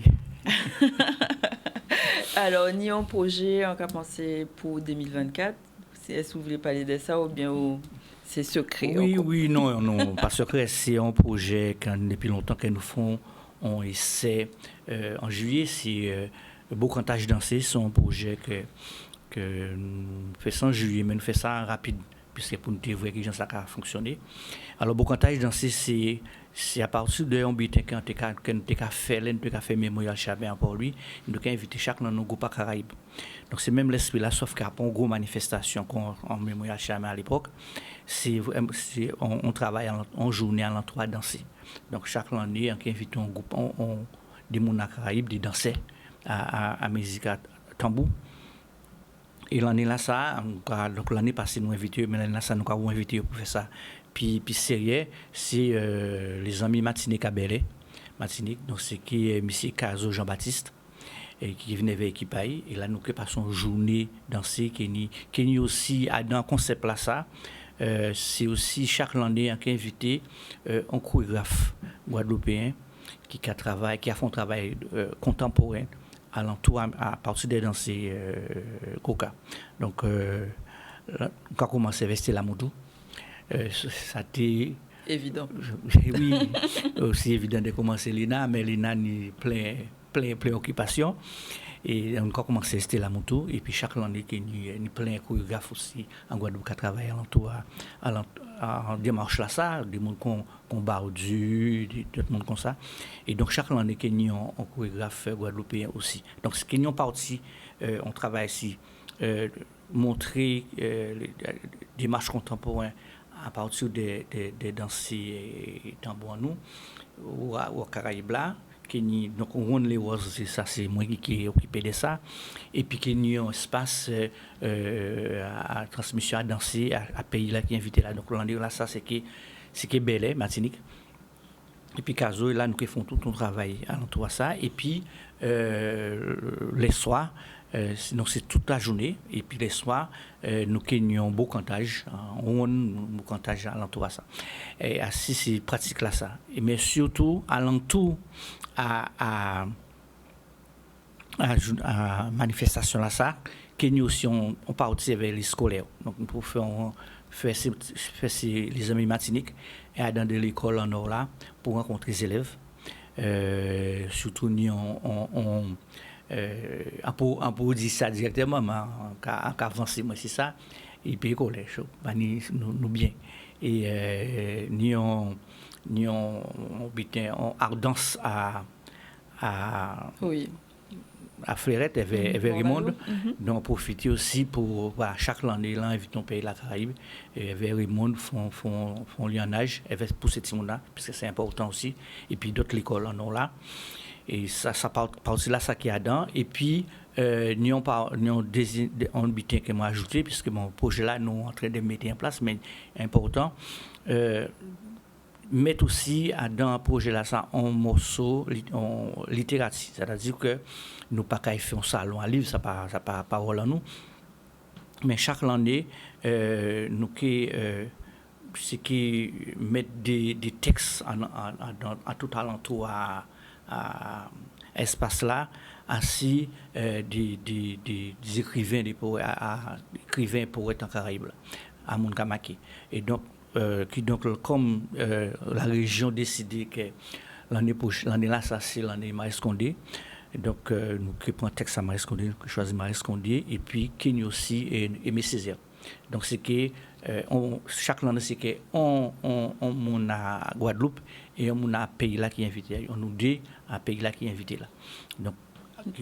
Alors ni un projet on a pensé pour 2024. Est-ce que vous voulez parler de ça ou bien c'est secret? Oui, non, pas secret. C'est un projet depuis longtemps que nous faisons. On essaie en juillet, c'est Bocantage Dansé, c'est un projet que nous faisons en juillet, mais nous faisons ça rapide, puisque pour nous voir que ça a fonctionné. Alors, Bocantage Dansé, c'est à partir de un bulletin que nous avons fait Mémorial Chabert pour lui, nous avons invité chaque dans nos groupes à Caraïbes. Donc, c'est même l'esprit là, sauf qu'après une grosse manifestation en Mémorial Chabert à l'époque, on travaille en journée à l'endroit danser. Donc, chaque année, on invite un groupe, des gens à Caraïbes, des danseurs à musique à tambour. Et l'année là, donc l'année passée, nous invitons, mais l'année là, nous avons invité pour faire ça. Puis sérieux, c'est les amis Martinique à Belé. Martinique, donc c'est qui est M. Caso Jean-Baptiste, et qui venait avec Equipaï. Et là, nous passons une journée dansée, qui est aussi dans le concept là, ça. C'est aussi chaque année qui invité un chorégraphe guadeloupéen qui a fait un travail contemporain alentour à partir des danses coca. Donc, quand on a commencé à investir la moto, ça a été évident. Oui, aussi évident de commencer l'INA, mais l'INA a plein d'occupations. Et on a commencé à investir la moto, et puis chaque année, il y a plein de chorégraphes aussi en Guadeloupe qui travaillent en démarche là, ça, des gens qui ont bardu, d'autres gens comme ça. Et donc chaque année, il y a un chorégraphe guadeloupéen aussi. Donc, ce qui est parti, on travaille ici, montrer des marches contemporaines à partir des danses tambours nous, ou au Caraïbes là. Donc, on les roses, ça c'est moi qui est occupé de ça. Et puis, qu'il y a un espace à transmission, à danser, à pays là qui est invité là. Donc, l'année là, ça c'est qui est Belé, Martinique. Et puis, Caso, là, nous faisons tout notre travail alentour à ça. Et puis, les soirs, sinon c'est toute la journée. Et puis, les soirs, nous avons un beau cantage. On a un beau cantage alentour à ça. Et ainsi, c'est pratique là, ça. Mais surtout, alentour à manifestation là, ça, que nous aussi, on partit vers les scolaires. Donc, nous pouvons faire les amis matiniques et dans de l'école en or là pour rencontrer les élèves. Surtout, on peut dire ça directement, mais en avancé, moi, c'est ça. Et puis, collège, nous bien. Et nous on ardence oui. À Fleurette, avec Raymond. Donc, profiter aussi pour, chaque année, là, inviter un pays de la Caraïbe. Et avec Raymond, font lionnage, pour ce monde-là, parce que c'est important aussi. Et puis, d'autres écoles en ont là. Et ça part aussi là, ça qui est dedans. Et puis, nous avons un butin que moi ajouté, puisque mon projet là, nous sommes en train de mettre en place, mais important. Mettre aussi dans le projet là, ça, un morceau littérature. C'est-à-dire que nous pas qu'à faire un salon à livre, ça pas parole en nous. Mais chaque année, nous c'est qui mettre des textes à tout alentour à espace là, ainsi des écrivains, des poètes en Caraïbes, à Mounkamaki. Et donc, comme la région décidé que l'année là, ça c'est l'année Maurice Condé. Donc, nous prenons un texte à Maurice Condé, nous choisissons Maurice Condé, et puis Kenya aussi et Aimé Césaire. Donc, c'est que chaque année, c'est qu'on a Guadeloupe et on a un pays là qui est invité. On nous dit un pays là qui est invité là.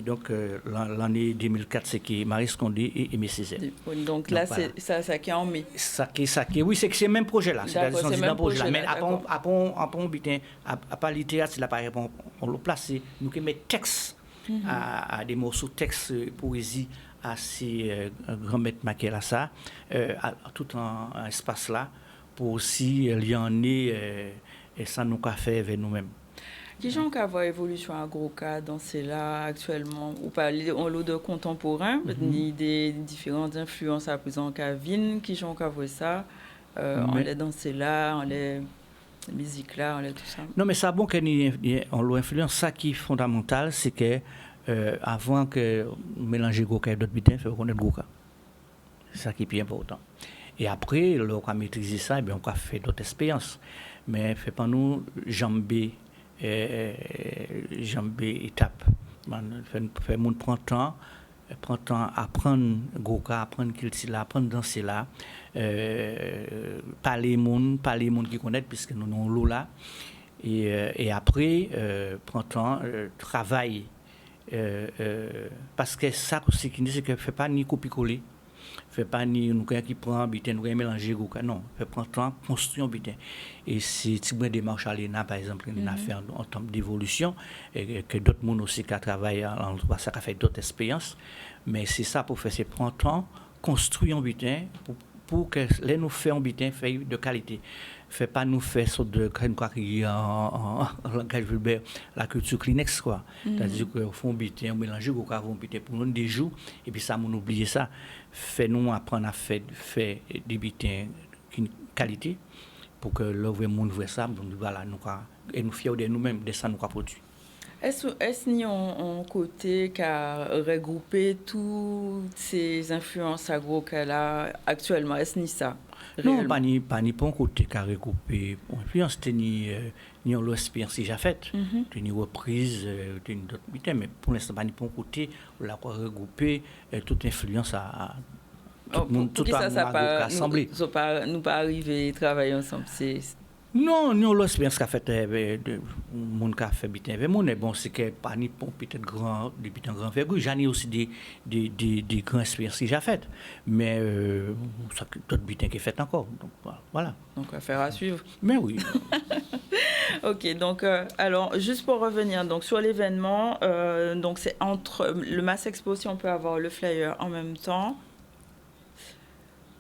Donc l'année 2004, c'est que Maurice Condé et Aimé Césaire. Donc là, voilà. C'est ça qui est en mai. Oui, c'est que c'est le même projet là. C'est-à-dire c'est le même projet là. Mais à part littérature, là, par exemple, on le place, nous qui mettons texte à des morceaux texte, poésie, à ces grands maîtres maqués là, ça, à tout un espace là, pour aussi lier et ça nous a fait avec nous-mêmes. Qui j'en avoir évolution à Groka dans là actuellement ou pas en lot de contemporain ni des différentes influences à présent Kavin qui j'en avoir ça on les danser là on les musique là on les tout ça. Non mais ça bon qu'on l'influence ça qui est fondamental c'est que avant que mélanger Groka et d'autres butins il faut connaître Groka. C'est ça qui est plus important. Et après on a maîtrisé ça et bien on a fait d'autres expériences mais fait pas nous jamber étape. Fait monde prend temps apprendre Groka, apprendre qu'il là, apprendre danser là, parler monde qui connaissent puisque nous avons l'eau là et après prend temps travail parce que ça aussi qui dit c'est que fait pas ni copier-coller. Fait pas ni nous qui prend bitin nous mélanger Groka non fait prendre temps construire un bitin et c'est type de démarche à l'ENA par exemple une affaire en termes d'évolution et que d'autres monde aussi qui travaillent en ça qui fait d'autres expériences mais c'est ça pour faire c'est prendre temps construire un bitin pour que les nous faire un bitin fait de qualité fait pas nous faire sorte de quoi en langage vulgaire la culture Kleenex quoi c'est-à-dire que font bitin mélanger Groka font bitin pour nous des jours et puis ça on oublie ça fait nous apprendre à faire des bitins de qualité pour que le vrai monde voit ça donc voilà nous et nous fiers de nous-mêmes de ça nous produit. Est-ce ni on côté qu'a regroupé toutes ces influences agro là actuellement est-ce ni ça? Non, pas ni pour un côté qu'a regroupé influence ni l'expérience que j'ai faite, ni reprise ni d'autres bitins mais pour l'instant pas ni pour un côté on l'a regroupé toute influence à tout le monde tout assemblé. Nous pas arriver travailler ensemble c'est non, nous l'expérience qu'a fait de monde qui a fait bitin avec moi, mais bon c'est que pas ni pour peut-être grand des bitins grand vergure, j'en ai aussi des grandes expériences que j'ai faites, mais ça d'autres bitins qui fait encore. Donc voilà. Donc affaire à suivre. Mais oui. OK, donc alors juste pour revenir donc sur l'événement donc c'est entre le Mass Expo si on peut avoir le flyer en même temps.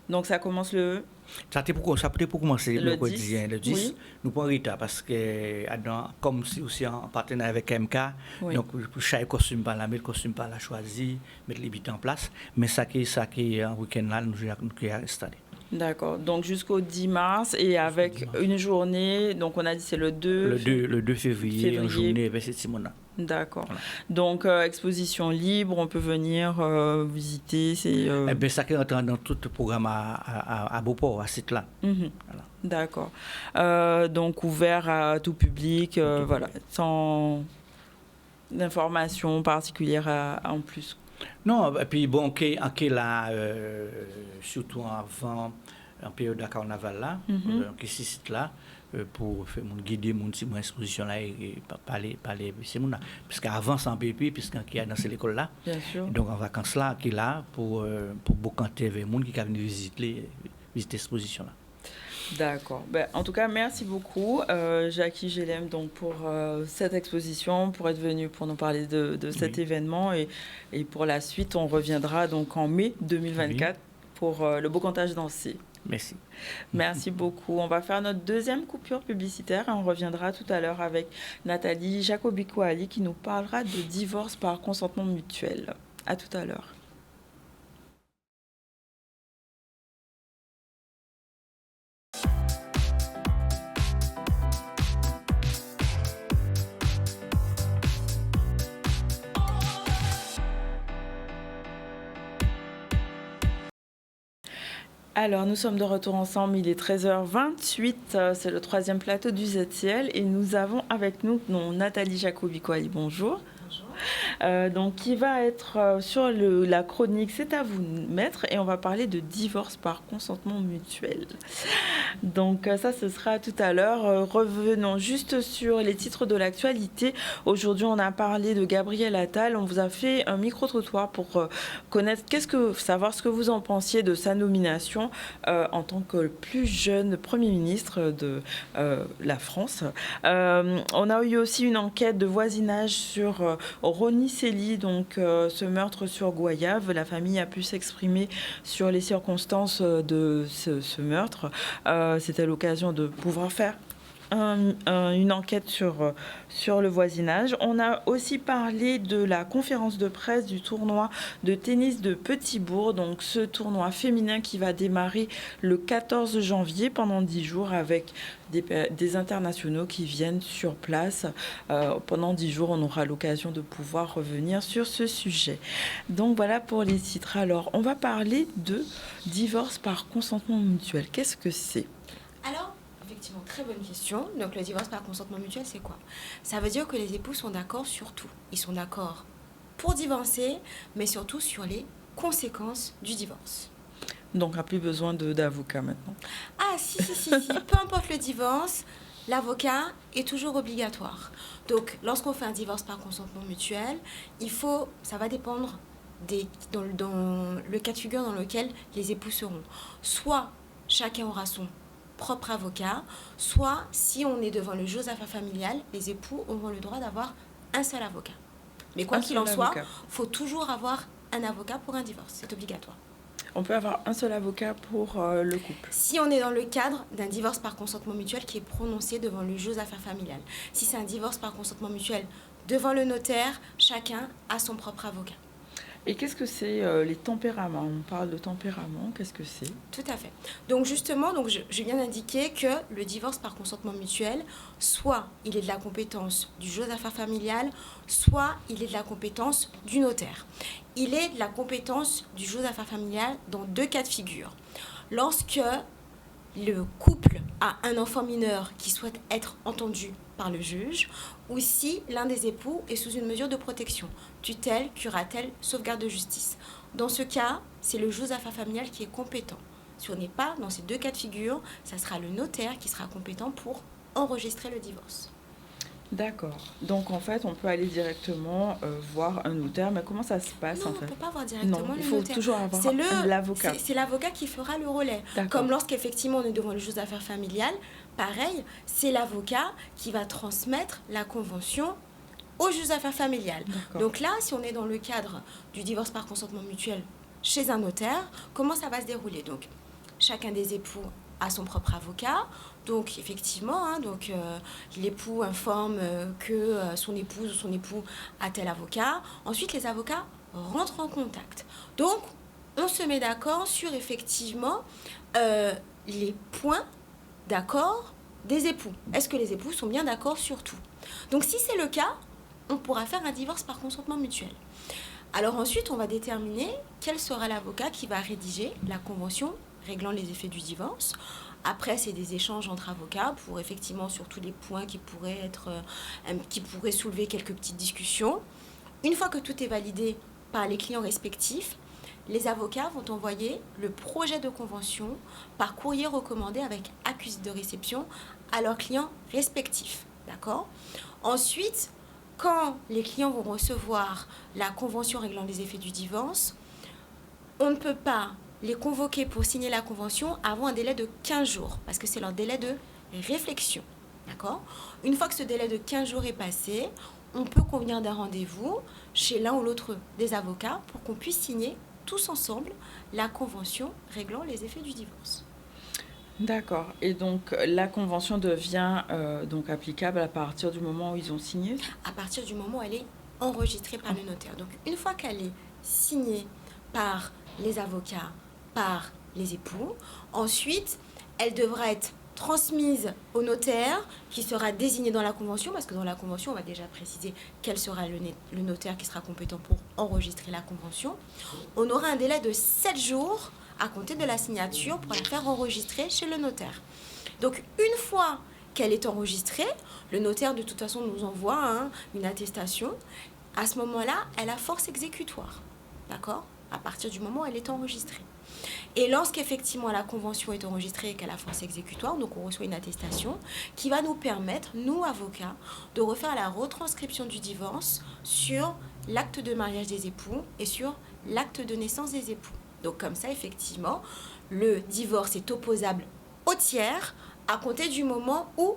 Donc ça commence le... Ça peut pour commencer le quotidien, le 10. Oui. Nous prenons retard parce que, comme c'est aussi en partenariat avec MK, Oui. donc chaque costume par là, mais le costume par là choisi, mettre les bits en place. Mais ça qui est en week-end là, nous avons installé. D'accord. Donc jusqu'au 10 mars et avec une journée, donc on a dit c'est le 2... Le 2 février, une journée avec cette Simona. D'accord. Voilà. Donc, exposition libre, on peut venir visiter. Eh bien, ça qui rentre dans tout le programme à Beauport, à ce site-là. Mm-hmm. Voilà. D'accord. Donc, ouvert à tout public, voilà, sans d'informations particulières en plus. Non, et puis bon, là, surtout avant, en période de carnaval là, qui ce site-là, pour guider mon exposition là et parler c'est mon là parce qu'avant sans pépé puisqu'il y a dans cette école là, donc en vacances là qui est là pour beaucoup vers monde qui viennent visiter l'exposition là. D'accord. Ben, en tout cas, merci beaucoup, Jackie Gélem, donc pour cette exposition, pour être venu pour nous parler de cet événement et pour la suite, on reviendra donc en mai 2024 pour le Beau Cantage dansé. Merci. Merci beaucoup. On va faire notre deuxième coupure publicitaire et on reviendra tout à l'heure avec Nathalie Jacobi-Kouali qui nous parlera de divorce par consentement mutuel. À tout à l'heure. Alors, nous sommes de retour ensemble, il est 13h28, c'est le troisième plateau du ZCL et nous avons avec nous Nathalie Jacobi-Kouali, bonjour. Donc, qui va être sur la chronique C'est à vous, maître, et on va parler de divorce par consentement mutuel. Donc, ça, ce sera tout à l'heure. Revenons juste sur les titres de l'actualité. Aujourd'hui, on a parlé de Gabriel Attal. On vous a fait un micro-trottoir pour connaître, savoir ce que vous en pensiez de sa nomination en tant que le plus jeune Premier ministre de la France. On a eu aussi une enquête de voisinage sur Ronnie Célie, donc ce meurtre sur Goyave. La famille a pu s'exprimer sur les circonstances de ce meurtre. C'était l'occasion de pouvoir faire une enquête sur le voisinage. On a aussi parlé de la conférence de presse du tournoi de tennis de Petit-Bourg, donc ce tournoi féminin qui va démarrer le 14 janvier pendant 10 jours avec des internationaux qui viennent sur place. Pendant 10 jours, on aura l'occasion de pouvoir revenir sur ce sujet. Donc voilà pour les titres. Alors, on va parler de divorce par consentement mutuel. Qu'est-ce que c'est ? Alors, effectivement, très bonne question. Donc, le divorce par consentement mutuel, c'est quoi ? Ça veut dire que les époux sont d'accord sur tout. Ils sont d'accord pour divorcer, mais surtout sur les conséquences du divorce. Donc, il n'y a plus besoin d'avocat maintenant. Ah, si. Peu importe le divorce, l'avocat est toujours obligatoire. Donc, lorsqu'on fait un divorce par consentement mutuel, ça va dépendre dans le cas de figure dans lequel les époux seront. Soit chacun aura son propre avocat, soit si on est devant le juge aux affaires familiales, les époux auront le droit d'avoir un seul avocat. Mais quoi qu'il en soit, il faut toujours avoir un avocat pour un divorce, c'est obligatoire. On peut avoir un seul avocat pour le couple. Si on est dans le cadre d'un divorce par consentement mutuel qui est prononcé devant le juge aux affaires familiales. Si c'est un divorce par consentement mutuel devant le notaire, chacun a son propre avocat. Et qu'est-ce que c'est les tempéraments ? On parle de tempérament, qu'est-ce que c'est ? Tout à fait. Donc justement, je viens d'indiquer que le divorce par consentement mutuel, soit il est de la compétence du juge aux affaires familiales, soit il est de la compétence du notaire. Il est de la compétence du juge aux affaires familiales dans 2 cas de figure. Lorsque le couple a un enfant mineur qui souhaite être entendu par le juge, ou si l'un des époux est sous une mesure de protection, tutelle, curatelle, sauvegarde de justice. Dans ce cas, c'est le juge aux affaires familiales qui est compétent. Si on n'est pas dans ces 2 cas de figure, ça sera le notaire qui sera compétent pour enregistrer le divorce. D'accord. Donc, en fait, on peut aller directement voir un notaire. Mais comment ça se passe, en fait ? Non, on ne peut pas voir directement le notaire. Il faut toujours avoir l'avocat. C'est l'avocat qui fera le relais. Comme lorsqu'effectivement, on est devant le juge aux affaires familiales, pareil, c'est l'avocat qui va transmettre la convention au juge aux affaires familiales. Donc là, si on est dans le cadre du divorce par consentement mutuel chez un notaire, comment ça va se dérouler ? Donc, chacun des époux a son propre avocat. Donc, effectivement, l'époux informe que son épouse ou son époux a tel avocat. Ensuite, les avocats rentrent en contact. Donc, on se met d'accord sur, effectivement, les points d'accord des époux. Est-ce que les époux sont bien d'accord sur tout? Donc, si c'est le cas, on pourra faire un divorce par consentement mutuel. Alors ensuite, on va déterminer quel sera l'avocat qui va rédiger la convention réglant les effets du divorce. Après, c'est des échanges entre avocats pour effectivement sur tous les points qui pourraient soulever quelques petites discussions. Une fois que tout est validé par les clients respectifs, les avocats vont envoyer le projet de convention par courrier recommandé avec accusé de réception à leurs clients respectifs. D'accord ? Ensuite, quand les clients vont recevoir la convention réglant les effets du divorce, on ne peut pas les convoquer pour signer la convention avant un délai de 15 jours, parce que c'est leur délai de réflexion. D'accord ? Une fois que ce délai de 15 jours est passé, on peut convenir d'un rendez-vous chez l'un ou l'autre des avocats pour qu'on puisse signer tous ensemble la convention réglant les effets du divorce. D'accord. Et donc, la convention devient donc applicable à partir du moment où ils ont signé ? À partir du moment où elle est enregistrée par le notaire. Donc, une fois qu'elle est signée par les avocats, par les époux, ensuite, elle devra être transmise au notaire qui sera désigné dans la convention, parce que dans la convention, on va déjà préciser quel sera le notaire qui sera compétent pour enregistrer la convention. On aura un délai de 7 jours à compter de la signature pour la faire enregistrer chez le notaire. Donc, une fois qu'elle est enregistrée, le notaire, de toute façon, nous envoie une attestation. À ce moment-là, elle a force exécutoire. D'accord ? À partir du moment où elle est enregistrée. Et lorsqu'effectivement la convention est enregistrée et qu'elle a force exécutoire, donc on reçoit une attestation qui va nous permettre, nous, avocats, de refaire la retranscription du divorce sur l'acte de mariage des époux et sur l'acte de naissance des époux. Donc comme ça, effectivement, le divorce est opposable au tiers à compter du moment où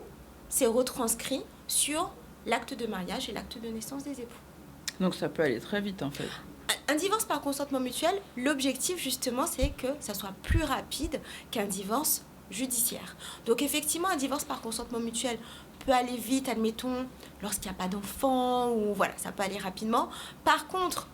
c'est retranscrit sur l'acte de mariage et l'acte de naissance des époux. Donc ça peut aller très vite en fait. Un divorce par consentement mutuel, l'objectif justement, c'est que ça soit plus rapide qu'un divorce judiciaire. Donc effectivement, un divorce par consentement mutuel peut aller vite, admettons, lorsqu'il n'y a pas d'enfant, ou voilà, ça peut aller rapidement. Par contre,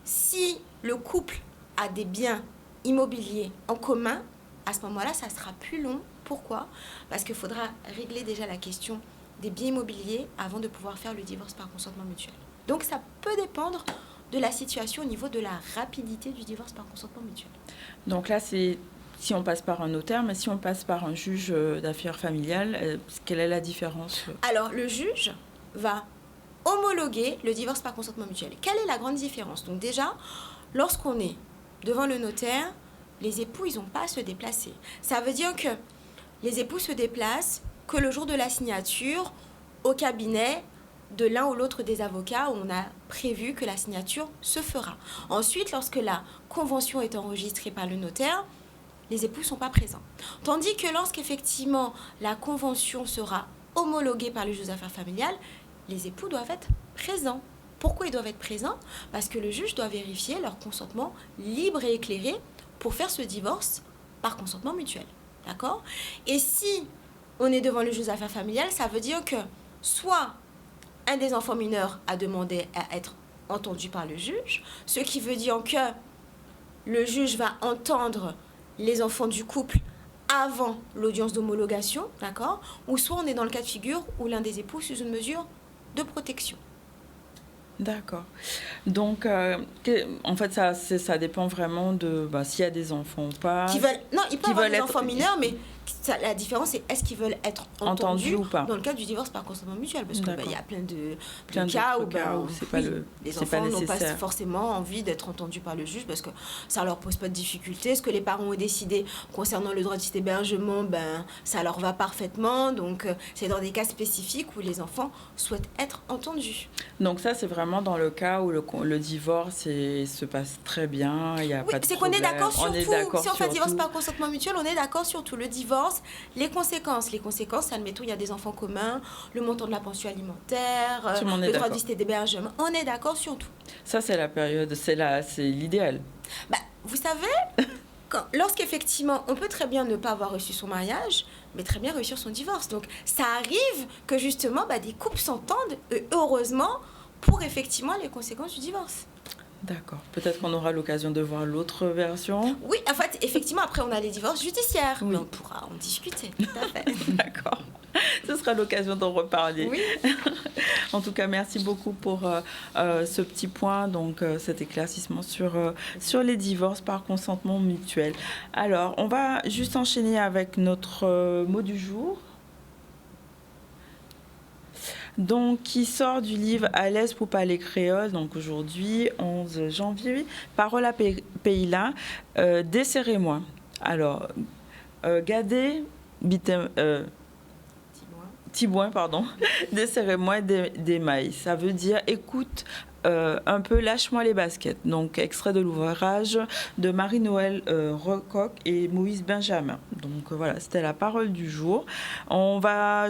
si le couple a des biens immobiliers en commun, à ce moment-là, ça sera plus long. Pourquoi ? Parce qu'il faudra régler déjà la question des biens immobiliers avant de pouvoir faire le divorce par consentement mutuel. Donc ça peut dépendre de la situation au niveau de la rapidité du divorce par consentement mutuel. Donc là, c'est si on passe par un notaire, mais si on passe par un juge d'affaires familiales, quelle est la différence ? Alors, le juge va homologuer le divorce par consentement mutuel. Quelle est la grande différence ? Donc déjà, lorsqu'on est devant le notaire, les époux, ils n'ont pas à se déplacer. Ça veut dire que les époux se déplacent que le jour de la signature au cabinet de l'un ou l'autre des avocats où on a prévu que la signature se fera. Ensuite, lorsque la convention est enregistrée par le notaire, les époux ne sont pas présents. Tandis que lorsqu'effectivement la convention sera homologuée par le juge des affaires familiales, les époux doivent être présents. Pourquoi ils doivent être présents ? Parce que le juge doit vérifier leur consentement libre et éclairé pour faire ce divorce par consentement mutuel. D'accord ? Et si on est devant le juge des affaires familiales, ça veut dire que soit un des enfants mineurs a demandé à être entendu par le juge, ce qui veut dire que le juge va entendre les enfants du couple avant l'audience d'homologation, d'accord ? Ou soit on est dans le cas de figure où l'un des époux sous une mesure de protection. D'accord. Donc, en fait, ça dépend vraiment de s'il y a des enfants ou pas. Non, il peut y avoir des enfants mineurs, mais la différence, c'est est-ce qu'ils veulent être entendus ou pas. Dans le cas du divorce par consentement mutuel, parce qu'il y a plein de cas où les enfants n'ont pas forcément envie d'être entendus par le juge parce que ça leur pose pas de difficultés. Ce que les parents ont décidé concernant le droit d'hébergement, ça leur va parfaitement. Donc, c'est dans des cas spécifiques où les enfants souhaitent être entendus. Donc ça, c'est vraiment dans le cas où le divorce se passe très bien, il n'y a pas de problème. C'est qu'on est d'accord sur tout. Si on fait un divorce par consentement mutuel, on est d'accord sur tout. Le divorce, les conséquences, admettons, il y a des enfants communs, le montant de la pension alimentaire, le droit d'hébergement, on est d'accord sur tout. Ça, c'est la période, c'est l'idéal. Vous savez, lorsqu'effectivement, on peut très bien ne pas avoir reçu son mariage, mais très bien réussir son divorce. Donc, ça arrive que justement, des couples s'entendent, heureusement, pour effectivement les conséquences du divorce. D'accord. Peut-être qu'on aura l'occasion de voir l'autre version. Oui, en fait, effectivement, après, on a les divorces judiciaires. Oui. Mais on pourra en discuter, tout à fait. D'accord. Ce sera l'occasion d'en reparler. Oui. En tout cas, merci beaucoup pour ce petit point, donc cet éclaircissement sur les divorces par consentement mutuel. Alors, on va juste enchaîner avec notre mot du jour. Donc, qui sort du livre « À l'aise pour parler créole », donc aujourd'hui, 11 janvier, « Parole à Pays-là, desserrez-moi ». Alors, Gadé, Tibouin, pardon, desserrez-moi des mailles. Ça veut dire, écoute, un peu lâche-moi les baskets. Donc, extrait de l'ouvrage de Marie-Noël Rocoq et Moïse Benjamin. Donc, voilà, c'était la parole du jour. On va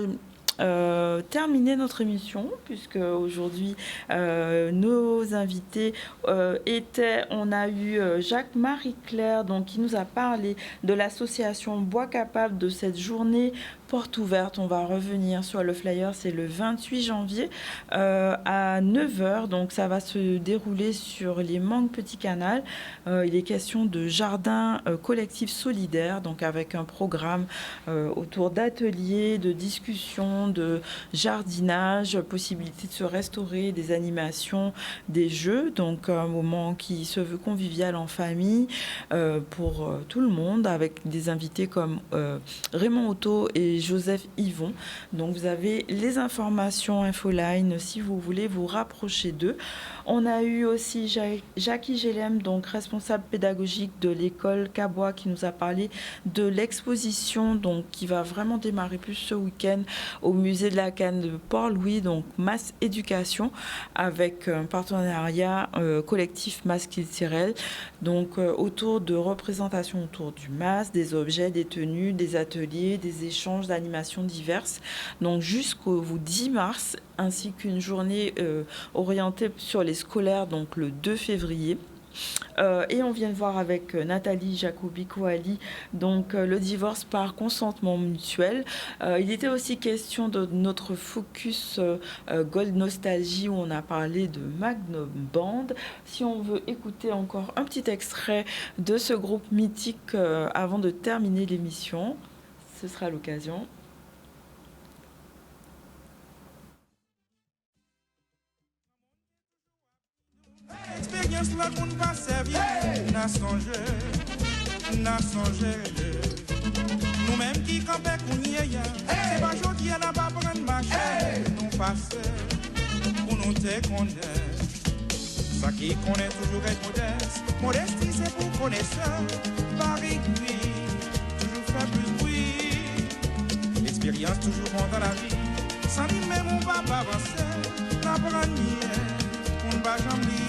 terminer notre émission, puisque aujourd'hui nos invités on a eu Jacques-Marie Claire, donc, qui nous a parlé de l'association Bois Capable, de cette journée porte ouverte. On va revenir sur le flyer, c'est le 28 janvier à 9h, donc ça va se dérouler sur les Mangues Petit Canal. Il est question de jardin collectif solidaire, donc avec un programme autour d'ateliers, de discussions, de jardinage, possibilité de se restaurer, des animations, des jeux, donc un moment qui se veut convivial en famille pour tout le monde, avec des invités comme Raymond Otto et Joseph Yvon. Donc vous avez les informations Infoline si vous voulez vous rapprocher d'eux. On a eu aussi Jackie Gélem, donc responsable pédagogique de l'école Cabois, qui nous a parlé de l'exposition, donc qui va vraiment démarrer plus ce week-end au musée de la Canne de Port-Louis, donc Masse Éducation, avec un partenariat collectif Masse culturel, donc autour de représentations autour du masque, des objets, des tenues, des ateliers, des échanges d'animations diverses, donc jusqu'au 10 mars, ainsi qu'une journée orientée sur les scolaires, donc le 2 février. Et on vient de voir avec Nathalie Jacobi-Kouali, donc le divorce par consentement mutuel. Il était aussi question de notre focus Gold Nostalgie, où on a parlé de Magnum Band. Si on veut écouter encore un petit extrait de ce groupe mythique avant de terminer l'émission, ce sera l'occasion. Expérience la qu'on pas servir, n'a songé. Nous-mêmes qui campons qu'on y est, c'est pas joli, on n'a pas prendre marché. Nous passer pour nous te connaître. Ça qui connaît toujours être modeste. Modestie c'est pour connaisseur. Paris, oui, toujours faire plus bruit. Expérience toujours bon dans la vie. Sans lui même on va pas avancer. N'apprendre nier. On ne va jamais oublier.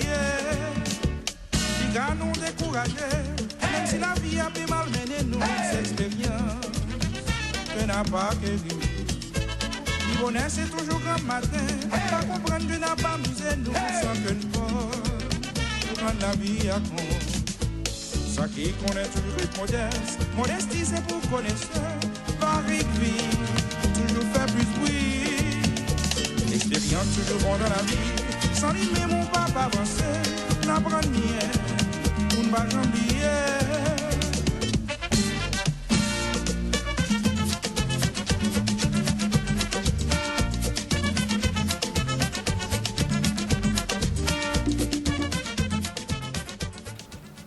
Les gars nous décourager. Même si la vie a pu malmener nous, cette expérience que n'a pas que lui. Le bonheur c'est toujours grand matin. Pas comprendre que n'a pas amusé nous sans que nous pour prendre la vie à compte. Ça qui connaît toujours être modeste. Modestie c'est pour connaisseur. Paris vie, toujours faire plus bruit. Expérience toujours bon dans la vie. Sans lui même on va pas avancer. N'apprendre rien, on ne va jamais oublier.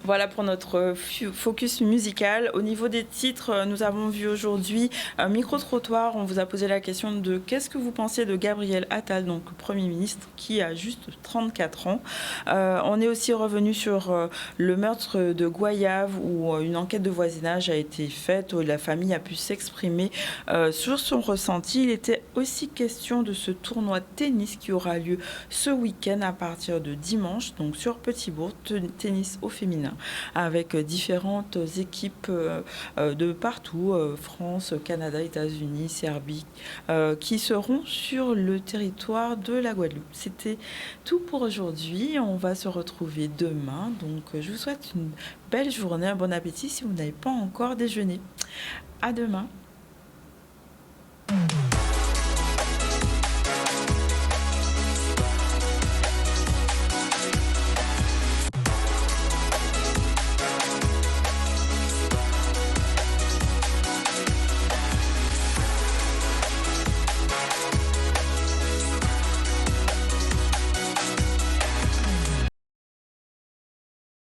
Voilà pour notre focus musical. Au niveau des titres, nous avons vu aujourd'hui un micro-trottoir. On vous a posé la question de qu'est-ce que vous pensez de Gabriel Attal, donc le Premier ministre, qui a juste 34 ans. On est aussi revenu sur le meurtre de Goyave, où une enquête de voisinage a été faite, où la famille a pu s'exprimer sur son ressenti. Il était aussi question de ce tournoi de tennis qui aura lieu ce week-end à partir de dimanche, donc sur Petit-Bourg, tennis au féminin. avec différentes équipes de partout, France, Canada, États-Unis, Serbie, qui seront sur le territoire de la Guadeloupe. C'était tout pour aujourd'hui. On va se retrouver demain. Donc, je vous souhaite une belle journée, un bon appétit si vous n'avez pas encore déjeuné. À demain.